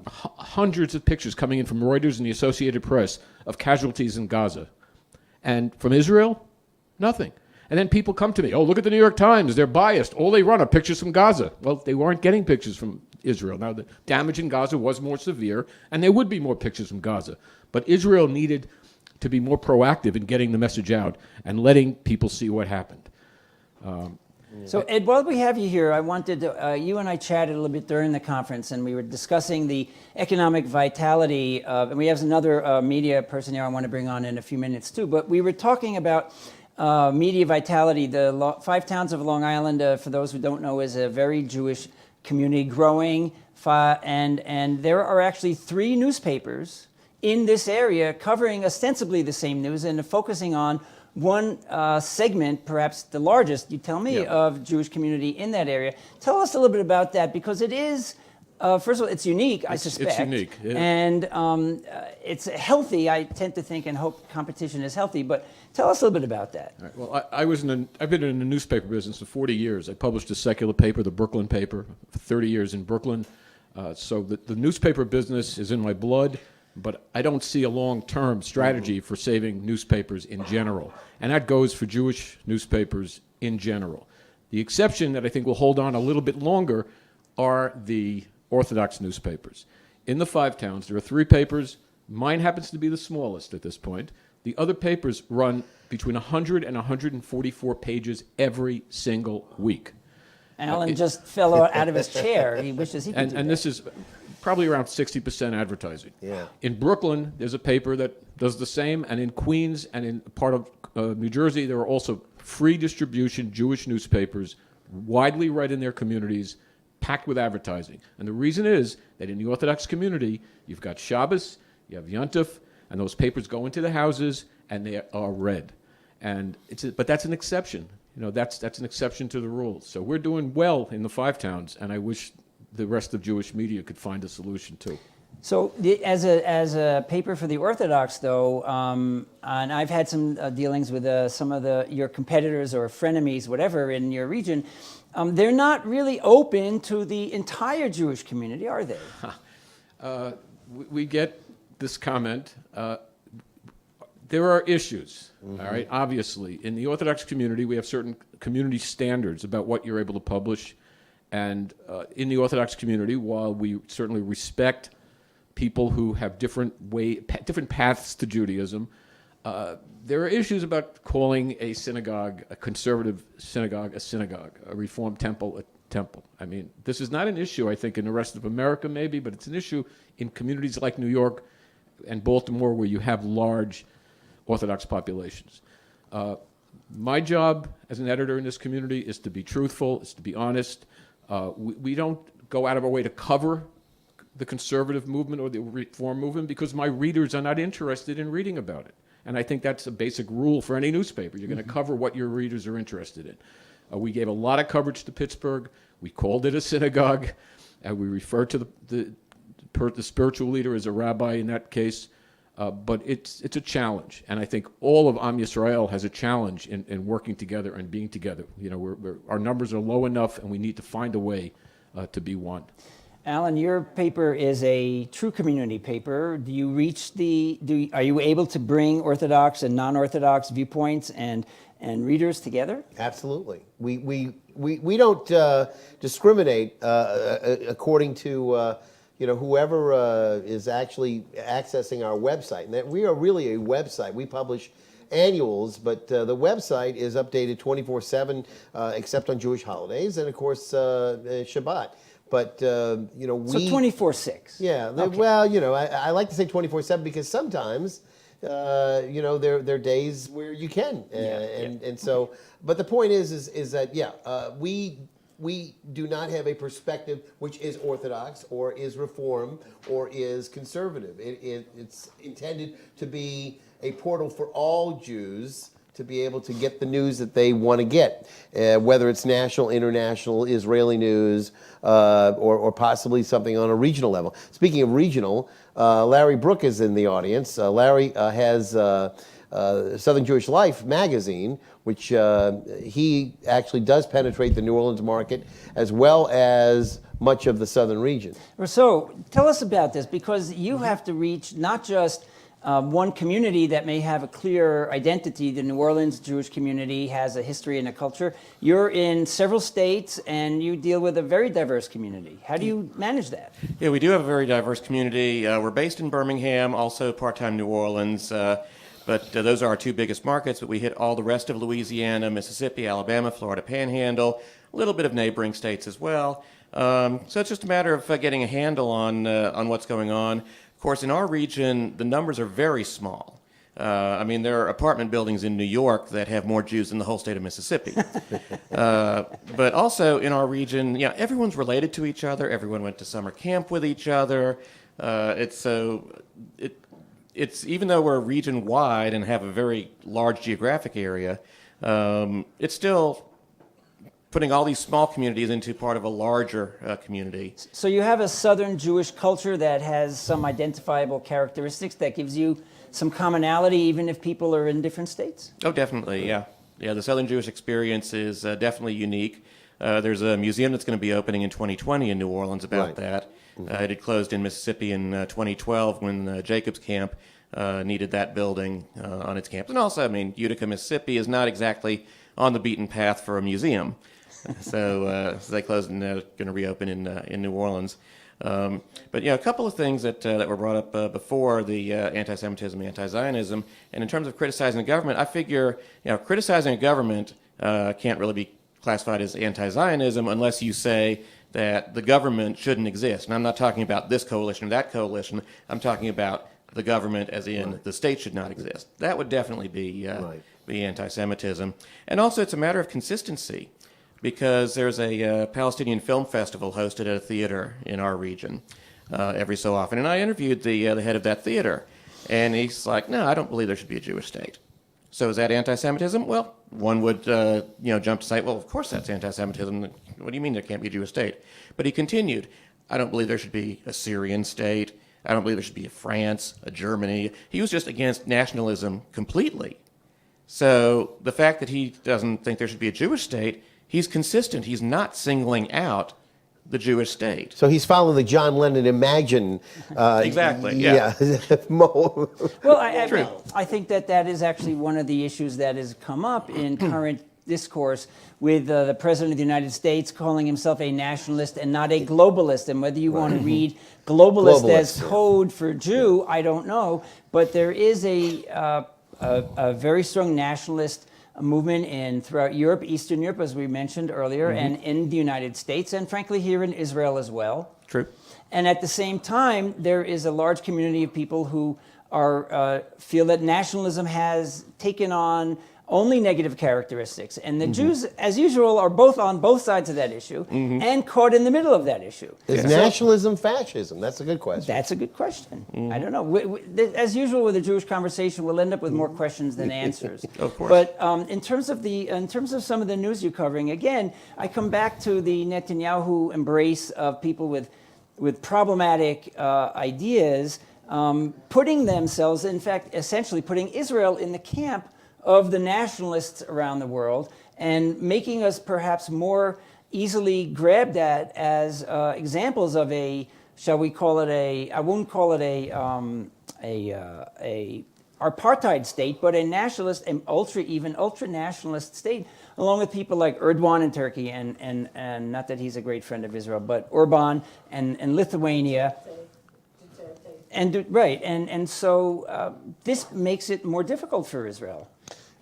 hundreds of pictures coming in from Reuters and the Associated Press of casualties in Gaza. And from Israel, nothing. And then people come to me, oh, look at the New York Times, they're biased. All they run are pictures from Gaza. Well, they weren't getting pictures from Israel. Now, the damage in Gaza was more severe, and there would be more pictures from Gaza. But Israel needed to be more proactive in getting the message out and letting people see what happened. So, Ed, while we have you here, I wanted to, you and I chatted a little bit during the conference, and we were discussing the economic vitality and we have another media person here I want to bring on in a few minutes too, but we were talking about media vitality. The Five Towns of Long Island, for those who don't know, is a very Jewish community, growing, and there are actually 3 newspapers in this area covering ostensibly the same news and focusing on one segment, perhaps the largest, you tell me, of Jewish community in that area. Tell us a little bit about that, because it is, first of all, it's unique, I suspect. It's unique. Yeah. And it's healthy. I tend to think and hope competition is healthy, but tell us a little bit about that. Right. Well, I've been in the newspaper business for 40 years. I published a secular paper, the Brooklyn paper, for 30 years in Brooklyn. So the newspaper business is in my blood. But I don't see a long-term strategy for saving newspapers in general. And that goes for Jewish newspapers in general. The exception that I think will hold on a little bit longer are the Orthodox newspapers. In the Five Towns, there are 3 papers. Mine happens to be the smallest at this point. The other papers run between 100 and 144 pages every single week. Alan just fell out of his chair. He wishes he could do that. And this is probably around 60% advertising. Yeah. In Brooklyn, there's a paper that does the same, and in Queens and in part of New Jersey, there are also free distribution Jewish newspapers, widely read in their communities, packed with advertising. And the reason is that in the Orthodox community, you've got Shabbos, you have Yom Tov, and those papers go into the houses and they are read. And but that's an exception. You know, that's an exception to the rules. So we're doing well in the Five Towns, and I wish the rest of Jewish media could find a solution too. So as a paper for the Orthodox, though, and I've had some dealings with some of your competitors or frenemies, whatever, in your region, they're not really open to the entire Jewish community, are they? We get this comment. There are issues, all right, obviously. In the Orthodox community, we have certain community standards about what you're able to publish. And in the Orthodox community, while we certainly respect people who have different paths to Judaism, there are issues about calling a synagogue, a conservative synagogue, a Reformed temple, a temple. I mean, this is not an issue, I think, in the rest of America maybe, but it's an issue in communities like New York and Baltimore where you have large Orthodox populations. My job as an editor in this community is to be truthful, is to be honest. We don't go out of our way to cover the conservative movement or the reform movement because my readers are not interested in reading about it. And I think that's a basic rule for any newspaper. You're going to cover what your readers are interested in. We gave a lot of coverage to Pittsburgh. We called it a synagogue. We referred to the spiritual leader as a rabbi in that case. But it's a challenge. And I think all of Am Yisrael has a challenge in working together and being together. You know, our numbers are low enough, and we need to find a way to be one. Alan, your paper is a true community paper. Do you reach are you able to bring Orthodox and non-Orthodox viewpoints and readers together? Absolutely. We don't discriminate according to whoever is actually accessing our website. And that we are really a website. We publish annuals, but the website is updated 24/7, except on Jewish holidays and of course Shabbat. But So 24/6. Yeah. Okay. Well, I like to say 24/7 because sometimes there are days where you can, and so. But the point is that we do not have a perspective which is Orthodox or is Reform or is conservative. It's intended to be a portal for all Jews to be able to get the news that they want to get, whether it's national, international, Israeli news, or possibly something on a regional level. Speaking of regional, Larry Brook is in the audience. Larry has Southern Jewish Life magazine, which he actually does penetrate the New Orleans market as well as much of the southern region. So tell us about this, because you have to reach not just one community that may have a clear identity. The New Orleans Jewish community has a history and a culture. You're in several states and you deal with a very diverse community. How do you manage that? Yeah, we do have a very diverse community. We're based in Birmingham, also part-time New Orleans, but those are our two biggest markets. But we hit all the rest of Louisiana, Mississippi, Alabama, Florida Panhandle, a little bit of neighboring states as well. So it's just a matter of getting a handle on what's going on. Of course, in our region, the numbers are very small. There are apartment buildings in New York that have more Jews than the whole state of Mississippi. But also in our region, everyone's related to each other. Everyone went to summer camp with each other. It's even though we're region wide and have a very large geographic area, it's still putting all these small communities into part of a larger community. So you have a Southern Jewish culture that has some identifiable characteristics that gives you some commonality, even if people are in different states? Oh, definitely, yeah. Yeah, the Southern Jewish experience is definitely unique. There's a museum that's going to be opening in 2020 in New Orleans about that. It had closed in Mississippi in 2012 when Jacob's Camp needed that building on its campus. And also, Utica, Mississippi is not exactly on the beaten path for a museum. So they closed and they're going to reopen in New Orleans. But a couple of things that were brought up before, the anti-Semitism, anti-Zionism, and in terms of criticizing the government, I figure criticizing a government can't really be classified as anti-Zionism unless you say that the government shouldn't exist. And I'm not talking about this coalition or that coalition. I'm talking about the government as in the state should not exist. That would definitely be anti-Semitism. And also it's a matter of consistency, because there's a Palestinian film festival hosted at a theater in our region every so often. And I interviewed the head of that theater, and he's like, no, I don't believe there should be a Jewish state. So is that anti-Semitism? Well, one would jump to say, well, of course that's anti-Semitism. What do you mean there can't be a Jewish state? But he continued, I don't believe there should be a Syrian state. I don't believe there should be a France, a Germany. He was just against nationalism completely. So the fact that he doesn't think there should be a Jewish state, he's consistent. He's not singling out the Jewish state. So he's following the John Lennon Imagine. Exactly, yeah. Well, I think that is actually one of the issues that has come up in current discourse with the President of the United States calling himself a nationalist and not a globalist. And whether you want to read globalist as code for Jew, I don't know. But there is a very strong nationalist movement throughout Europe, Eastern Europe, as we mentioned earlier, and in the United States, and frankly here in Israel as well. True. And at the same time, there is a large community of people who feel that nationalism has taken on only negative characteristics. And the Jews, as usual, are both on both sides of that issue and caught in the middle of that issue. Is nationalism fascism? That's a good question. That's a good question. I don't know. As usual with the Jewish conversation, we'll end up with more questions than answers. Of course. But in terms of some of the news you're covering, again, I come back to the Netanyahu embrace of people with problematic ideas, putting themselves, in fact, essentially putting Israel in the camp of the nationalists around the world and making us perhaps more easily grabbed at as examples of a, shall we call it a, I won't call it a apartheid state, but a nationalist and ultra-nationalist state, along with people like Erdogan in Turkey, and not that he's a great friend of Israel, but Orban and Lithuania. And so this makes it more difficult for Israel.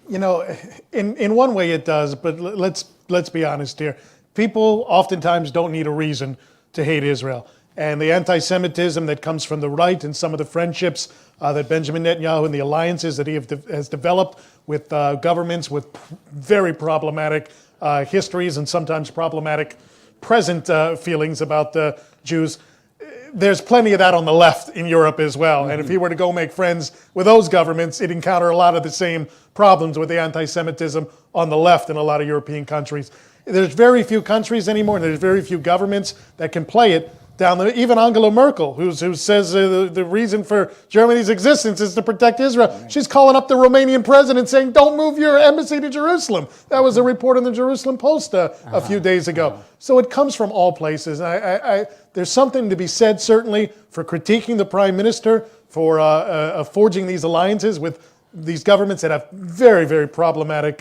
You know, in one way it does, but let's be honest here. People oftentimes don't need a reason to hate Israel. And the anti-Semitism that comes from the right and some of the friendships that Benjamin Netanyahu and the alliances that he has developed with governments with very problematic histories and sometimes problematic present feelings about the Jews, there's plenty of that on the left in Europe as well. And if he were to go make friends with those governments, he'd encounter a lot of the same problems with the anti-Semitism on the left in a lot of European countries. There's very few countries anymore, and there's very few governments that can play it down the, even Angela Merkel, who says the reason for Germany's existence is to protect Israel. She's calling up the Romanian president saying, don't move your embassy to Jerusalem. That was a report in the Jerusalem Post a few days ago. So it comes from all places. There's something to be said, certainly, for critiquing the prime minister, for forging these alliances with these governments that have very, very problematic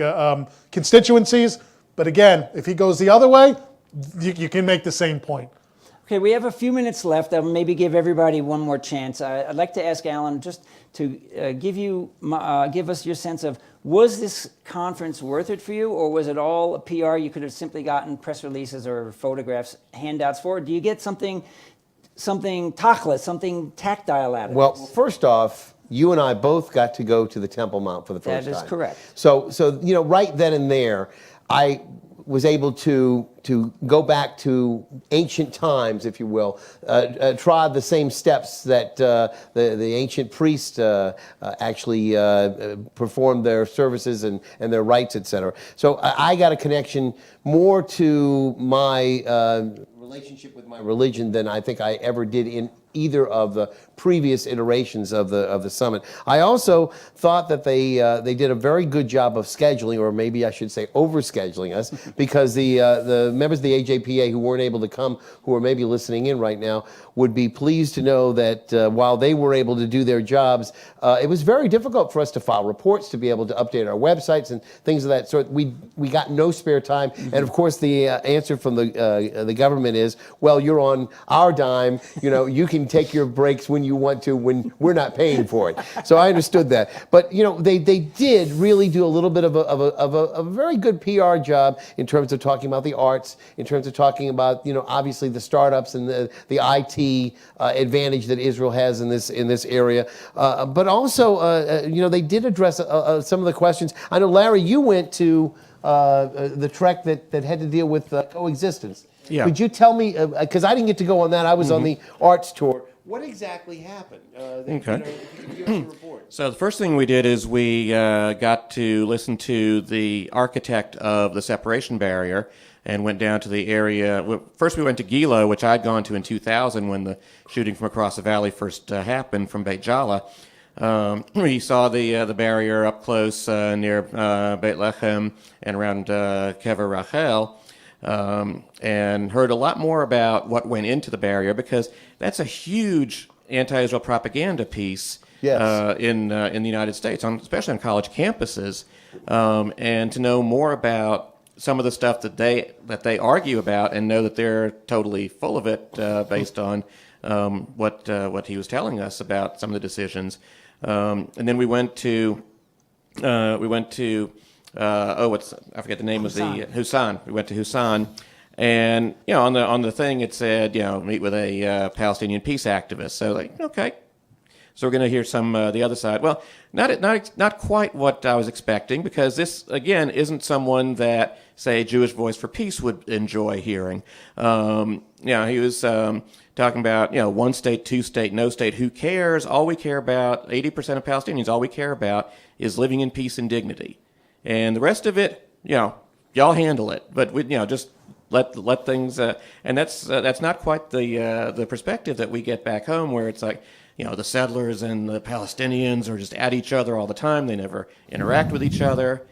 constituencies. But again, if he goes the other way, you can make the same point. Okay, we have a few minutes left. I'll maybe give everybody one more chance. I'd like to ask Alan just to give us your sense of, was this conference worth it for you, or was it all a PR you could have simply gotten press releases or photographs, handouts for? Do you get something tachlis, something tactile out of Well, this? first off, you and I both got to go to the Temple Mount for the first time. That is correct. So you know, right then and there, I was able to go back to ancient times, if you will, trod the same steps that the ancient priests actually performed their services and their rites, etc. So I got a connection more to my relationship with my religion than I think I ever did in either of the previous iterations of the summit. I also thought that they did a very good job of scheduling, or maybe I should say over-scheduling us, because the members of the AJPA who weren't able to come, who are maybe listening in right now, would be pleased to know that while they were able to do their jobs, it was very difficult for us to file reports, to be able to update our websites and things of that sort. We got no spare time, and of course the answer from the government is, well, you're on our dime. You know, you can take your breaks when you want to, when we're not paying for it. So I understood that. But you know, they did really do a little bit of a very good PR job in terms of talking about the arts, in terms of talking about, you know, obviously the startups and the IT advantage that Israel has in this area. But also, you know, they did address some of the questions. I know, Larry, you went to the trek that had to deal with coexistence. Yeah. Could you tell me, because I didn't get to go on that, I was on the arts tour. What exactly happened? Okay. You know, if you could give us a report. So the first thing we did is we got to listen to the architect of the separation barrier and went down to the area. First we went to Gilo, which I'd gone to in 2000 when the shooting from across the valley first happened from Beit Jala. We saw the barrier up close near Beit Lechem and around Kever Rachel. And heard a lot more about what went into the barrier, because that's a huge anti-Israel propaganda piece in the United States, especially on college campuses, and to know more about some of the stuff that they argue about and know that they're totally full of it based on what he was telling us about some of the decisions. And then we went to I forget the name of the Husan. We went to Husan, and you know, on the thing it said, you know, meet with a Palestinian peace activist. So like, okay, so we're going to hear some the other side. Well, not quite what I was expecting, because this again isn't someone that, say, Jewish Voice for Peace would enjoy hearing. You know, he was talking about, you know, one state, two state, no state. Who cares? All we care about, 80% of Palestinians, all we care about is living in peace and dignity. And the rest of it, you know, y'all handle it. But we, you know, just let things. And that's not quite the perspective that we get back home, where it's like, you know, the settlers and the Palestinians are just at each other all the time. They never interact with each other.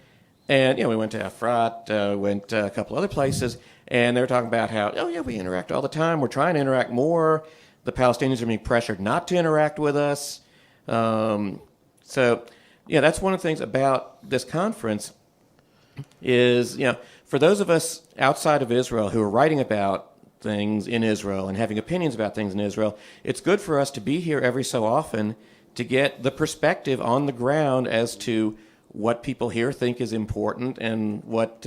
And, we went to Efrat, went to a couple other places, and they were talking about how, we interact all the time. We're trying to interact more. The Palestinians are being pressured not to interact with us. So, that's one of the things about this conference is, for those of us outside of Israel who are writing about things in Israel and having opinions about things in Israel, it's good for us to be here every so often to get the perspective on the ground as to what people here think is important and what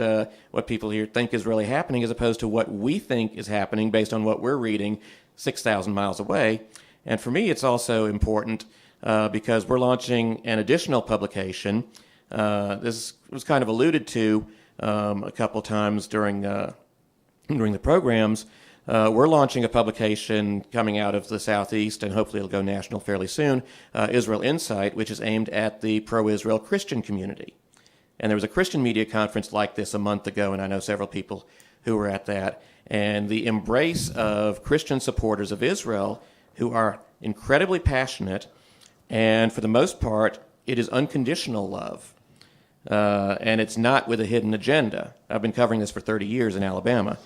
people here think is really happening, as opposed to what we think is happening based on what we're reading 6,000 miles away. And for me, it's also important because we're launching an additional publication. This was kind of alluded to a couple times during the programs. We're launching a publication coming out of the Southeast, and hopefully it'll go national fairly soon, Israel Insight, which is aimed at the pro-Israel Christian community. And there was a Christian media conference like this a month ago, and I know several people who were at that. And the embrace of Christian supporters of Israel who are incredibly passionate, and for the most part, it is unconditional love. And it's not with a hidden agenda. I've been covering this for 30 years in Alabama.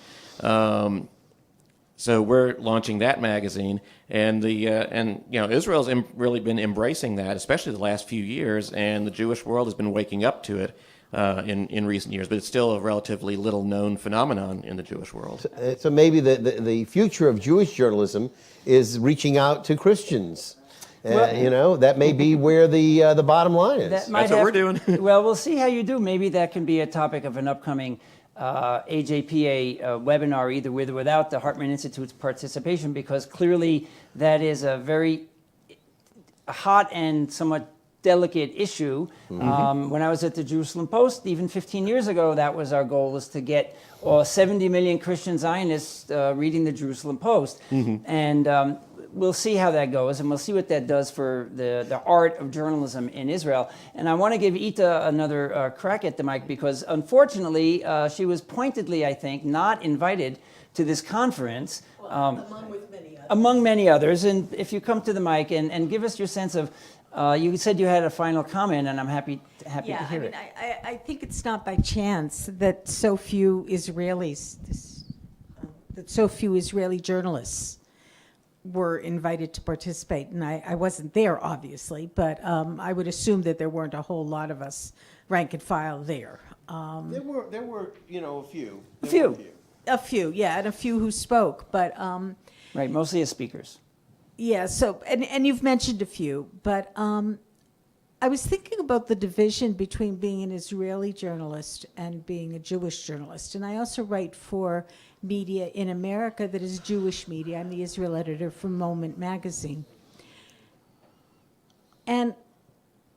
So we're launching that magazine, and Israel's really been embracing that, especially the last few years, and the Jewish world has been waking up to it in recent years. But it's still a relatively little known phenomenon in the Jewish world. So maybe the future of Jewish journalism is reaching out to Christians. That may be where the bottom line is. That's what we're doing. Well, we'll see how you do. Maybe that can be a topic of an upcoming AJPA webinar, either with or without the Hartman Institute's participation, because clearly that is a very hot and somewhat delicate issue. Mm-hmm. When I was at the Jerusalem Post, even 15 years ago, that was our goal, was to get 70 million Christian Zionists reading the Jerusalem Post. Mm-hmm. And we'll see how that goes, and we'll see what that does for the art of journalism in Israel. And I want to give Eita another crack at the mic, because unfortunately, she was pointedly, I think, not invited to this conference. Among many others. And if you come to the mic and give us your sense of, you said you had a final comment, and I'm happy to hear it. I think it's not by chance that so few Israeli journalists were invited to participate, and I wasn't there, obviously, but I would assume that there weren't a whole lot of us rank and file there. There were a few. A few, yeah, and a few who spoke, but right, mostly as speakers. Yeah. So, and you've mentioned a few, but I was thinking about the division between being an Israeli journalist and being a Jewish journalist, and I also write for media in America that is Jewish media. I'm the Israel editor for Moment magazine. And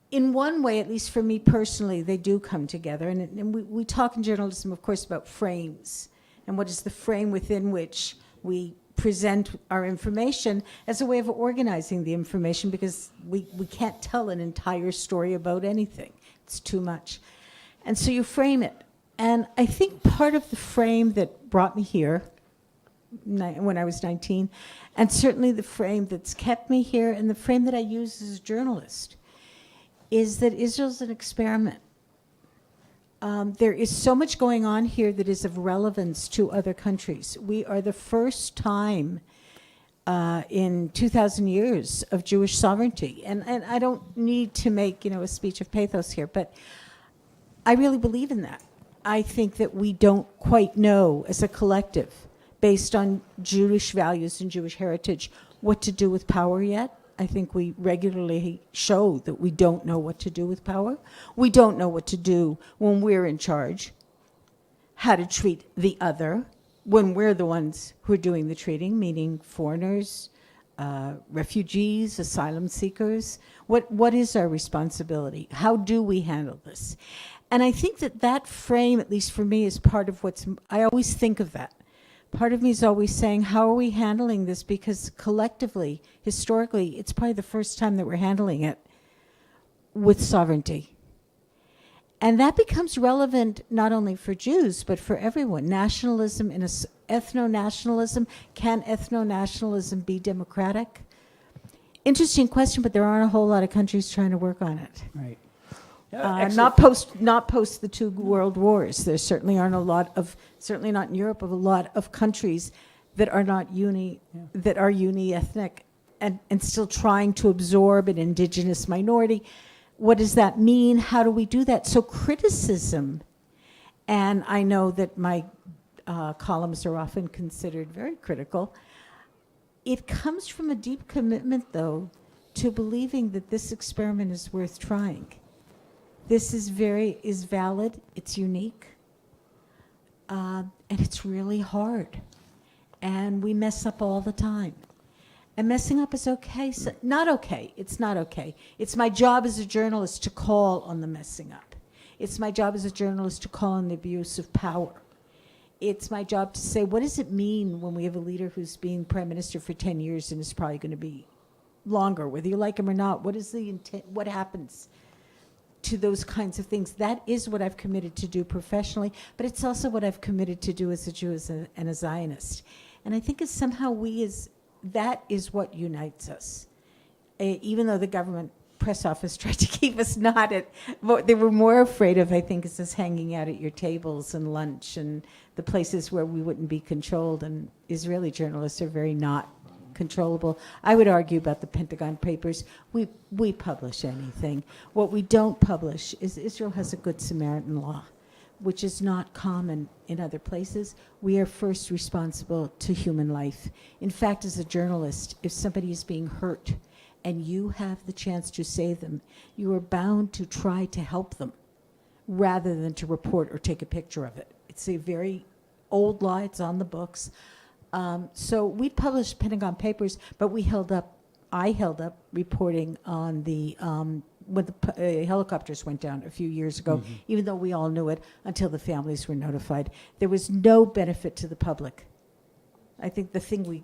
in one way, at least for me personally, they do come together. And we talk in journalism, of course, about frames. And what is the frame within which we present our information as a way of organizing the information, because we can't tell an entire story about anything. It's too much. And so you frame it. And I think part of the frame that brought me here when I was 19, and certainly the frame that's kept me here, and the frame that I use as a journalist, is that Israel's an experiment. There is so much going on here that is of relevance to other countries. We are the first time in 2,000 years of Jewish sovereignty. And I don't need to make a speech of pathos here, but I really believe in that. I think that we don't quite know as a collective, based on Jewish values and Jewish heritage, what to do with power yet. I think we regularly show that we don't know what to do with power. We don't know what to do when we're in charge, how to treat the other when we're the ones who are doing the treating, meaning foreigners, refugees, asylum seekers. What is our responsibility? How do we handle this? And I think that frame, at least for me, is part of I always think of that. Part of me is always saying, how are we handling this? Because collectively, historically, it's probably the first time that we're handling it with sovereignty. And that becomes relevant not only for Jews, but for everyone. Nationalism and ethno-nationalism. Can ethno-nationalism be democratic? Interesting question, but there aren't a whole lot of countries trying to work on it. Right. Not post the two world wars. There certainly aren't certainly not in Europe, of a lot of countries that are not that are uni-ethnic and still trying to absorb an indigenous minority. What does that mean? How do we do that? So criticism, and I know that my columns are often considered very critical. It comes from a deep commitment, though, to believing that this experiment is worth trying. This is valid, it's unique, and it's really hard. And we mess up all the time. And messing up is okay. So, not okay. It's not okay. It's my job as a journalist to call on the messing up. It's my job as a journalist to call on the abuse of power. It's my job to say, what does it mean when we have a leader who's been prime minister for 10 years and is probably going to be longer, whether you like him or not? What is the intent? What happens to those kinds of things? That is what I've committed to do professionally, but it's also what I've committed to do as a Jew and a Zionist. And I think somehow that is what unites us. Even though the government press office tried to keep us not at, what they were more afraid of, I think, is us hanging out at your tables and lunch and the places where we wouldn't be controlled. And Israeli journalists are very not controllable. I would argue about the Pentagon Papers. We publish anything. What we don't publish is Israel has a Good Samaritan law, which is not common in other places. We are first responsible to human life. In fact, as a journalist, if somebody is being hurt and you have the chance to save them, you are bound to try to help them rather than to report or take a picture of it. It's a very old law, it's on the books. So we published Pentagon Papers, but I held up reporting on the when the helicopters went down a few years ago, even though we all knew it until the families were notified. There was no benefit to the public. I think the thing we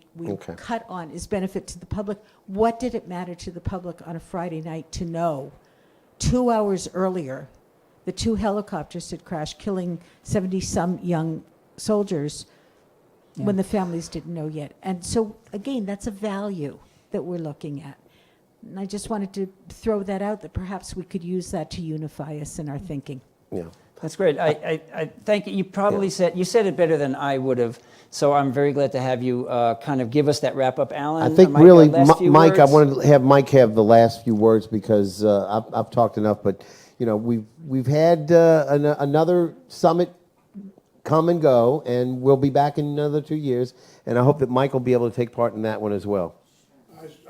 cut on is benefit to the public. What did it matter to the public on a Friday night to know 2 hours earlier the two helicopters had crashed, killing 70-some young soldiers when the families didn't know yet? And so, again, that's a value that we're looking at. And I just wanted to throw that out, that perhaps we could use that to unify us in our thinking. Yeah. That's great. I thank you. You probably said it better than I would have. So I'm very glad to have you kind of give us that wrap up, Alan. I think Mike, really, Mike, I wanted to have Mike have the last few words because I've talked enough. But you know, we've had another summit come and go, and we'll be back in another 2 years. And I hope that Mike will be able to take part in that one as well.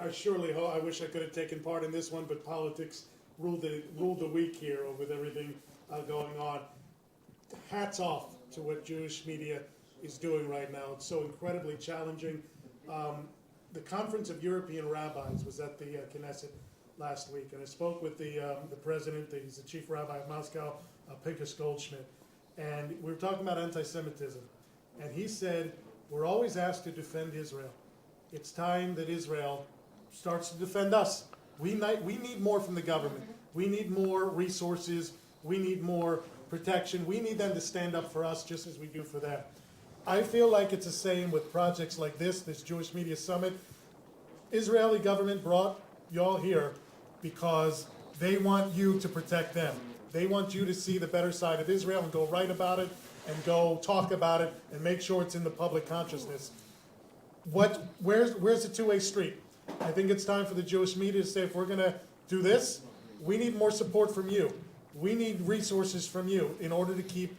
I surely hope. I wish I could have taken part in this one, but politics ruled the week here with everything going on. Hats off to what Jewish media is doing right now. It's so incredibly challenging. The Conference of European Rabbis was at the Knesset last week, and I spoke with the president. He's the chief rabbi of Moscow, Pinchas Goldschmidt, and we were talking about anti-Semitism. And he said, we're always asked to defend Israel. It's time that Israel starts to defend us. We need more from the government. We need more resources. We need more protection. We need them to stand up for us just as we do for them. I feel like it's the same with projects like this Jewish Media Summit. Israeli government brought y'all here because they want you to protect them. They want you to see the better side of Israel and go write about it and go talk about it and make sure it's in the public consciousness. Where's the two-way street? I think it's time for the Jewish media to say, if we're going to do this, we need more support from you. We need resources from you in order to keep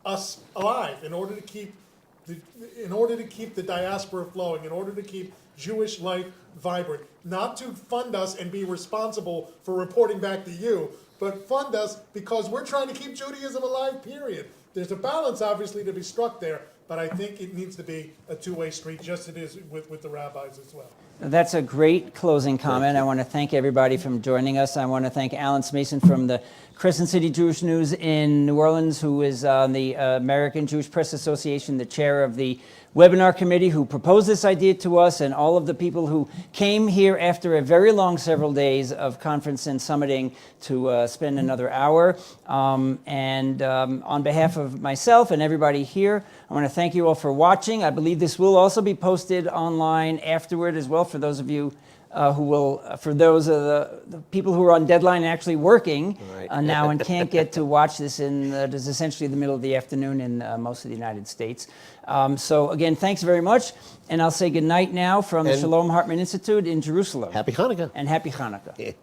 us alive, in order to keep the diaspora flowing, in order to keep Jewish life vibrant. Not to fund us and be responsible for reporting back to you, but fund us because we're trying to keep Judaism alive, period. There's a balance, obviously, to be struck there, but I think it needs to be a two-way street, just as it is with the rabbis as well. That's a great closing comment. I want to thank everybody for joining us. I want to thank Alan Smason from the Crescent City Jewish News in New Orleans, who is on the American Jewish Press Association, the chair of the webinar committee, who proposed this idea to us, and all of the people who came here after a very long several days of conference and summiting to spend another hour. On behalf of myself and everybody here, I want to thank you all for watching. I believe this will also be posted online afterward as well for those of you who will, for those of the people who are on deadline and actually working Right. now and can't get to watch this in, it is essentially the middle of the afternoon in most of the United States. So again, thanks very much. And I'll say good night now from the And Shalom Hartman Institute in Jerusalem. Happy Hanukkah. And happy Hanukkah.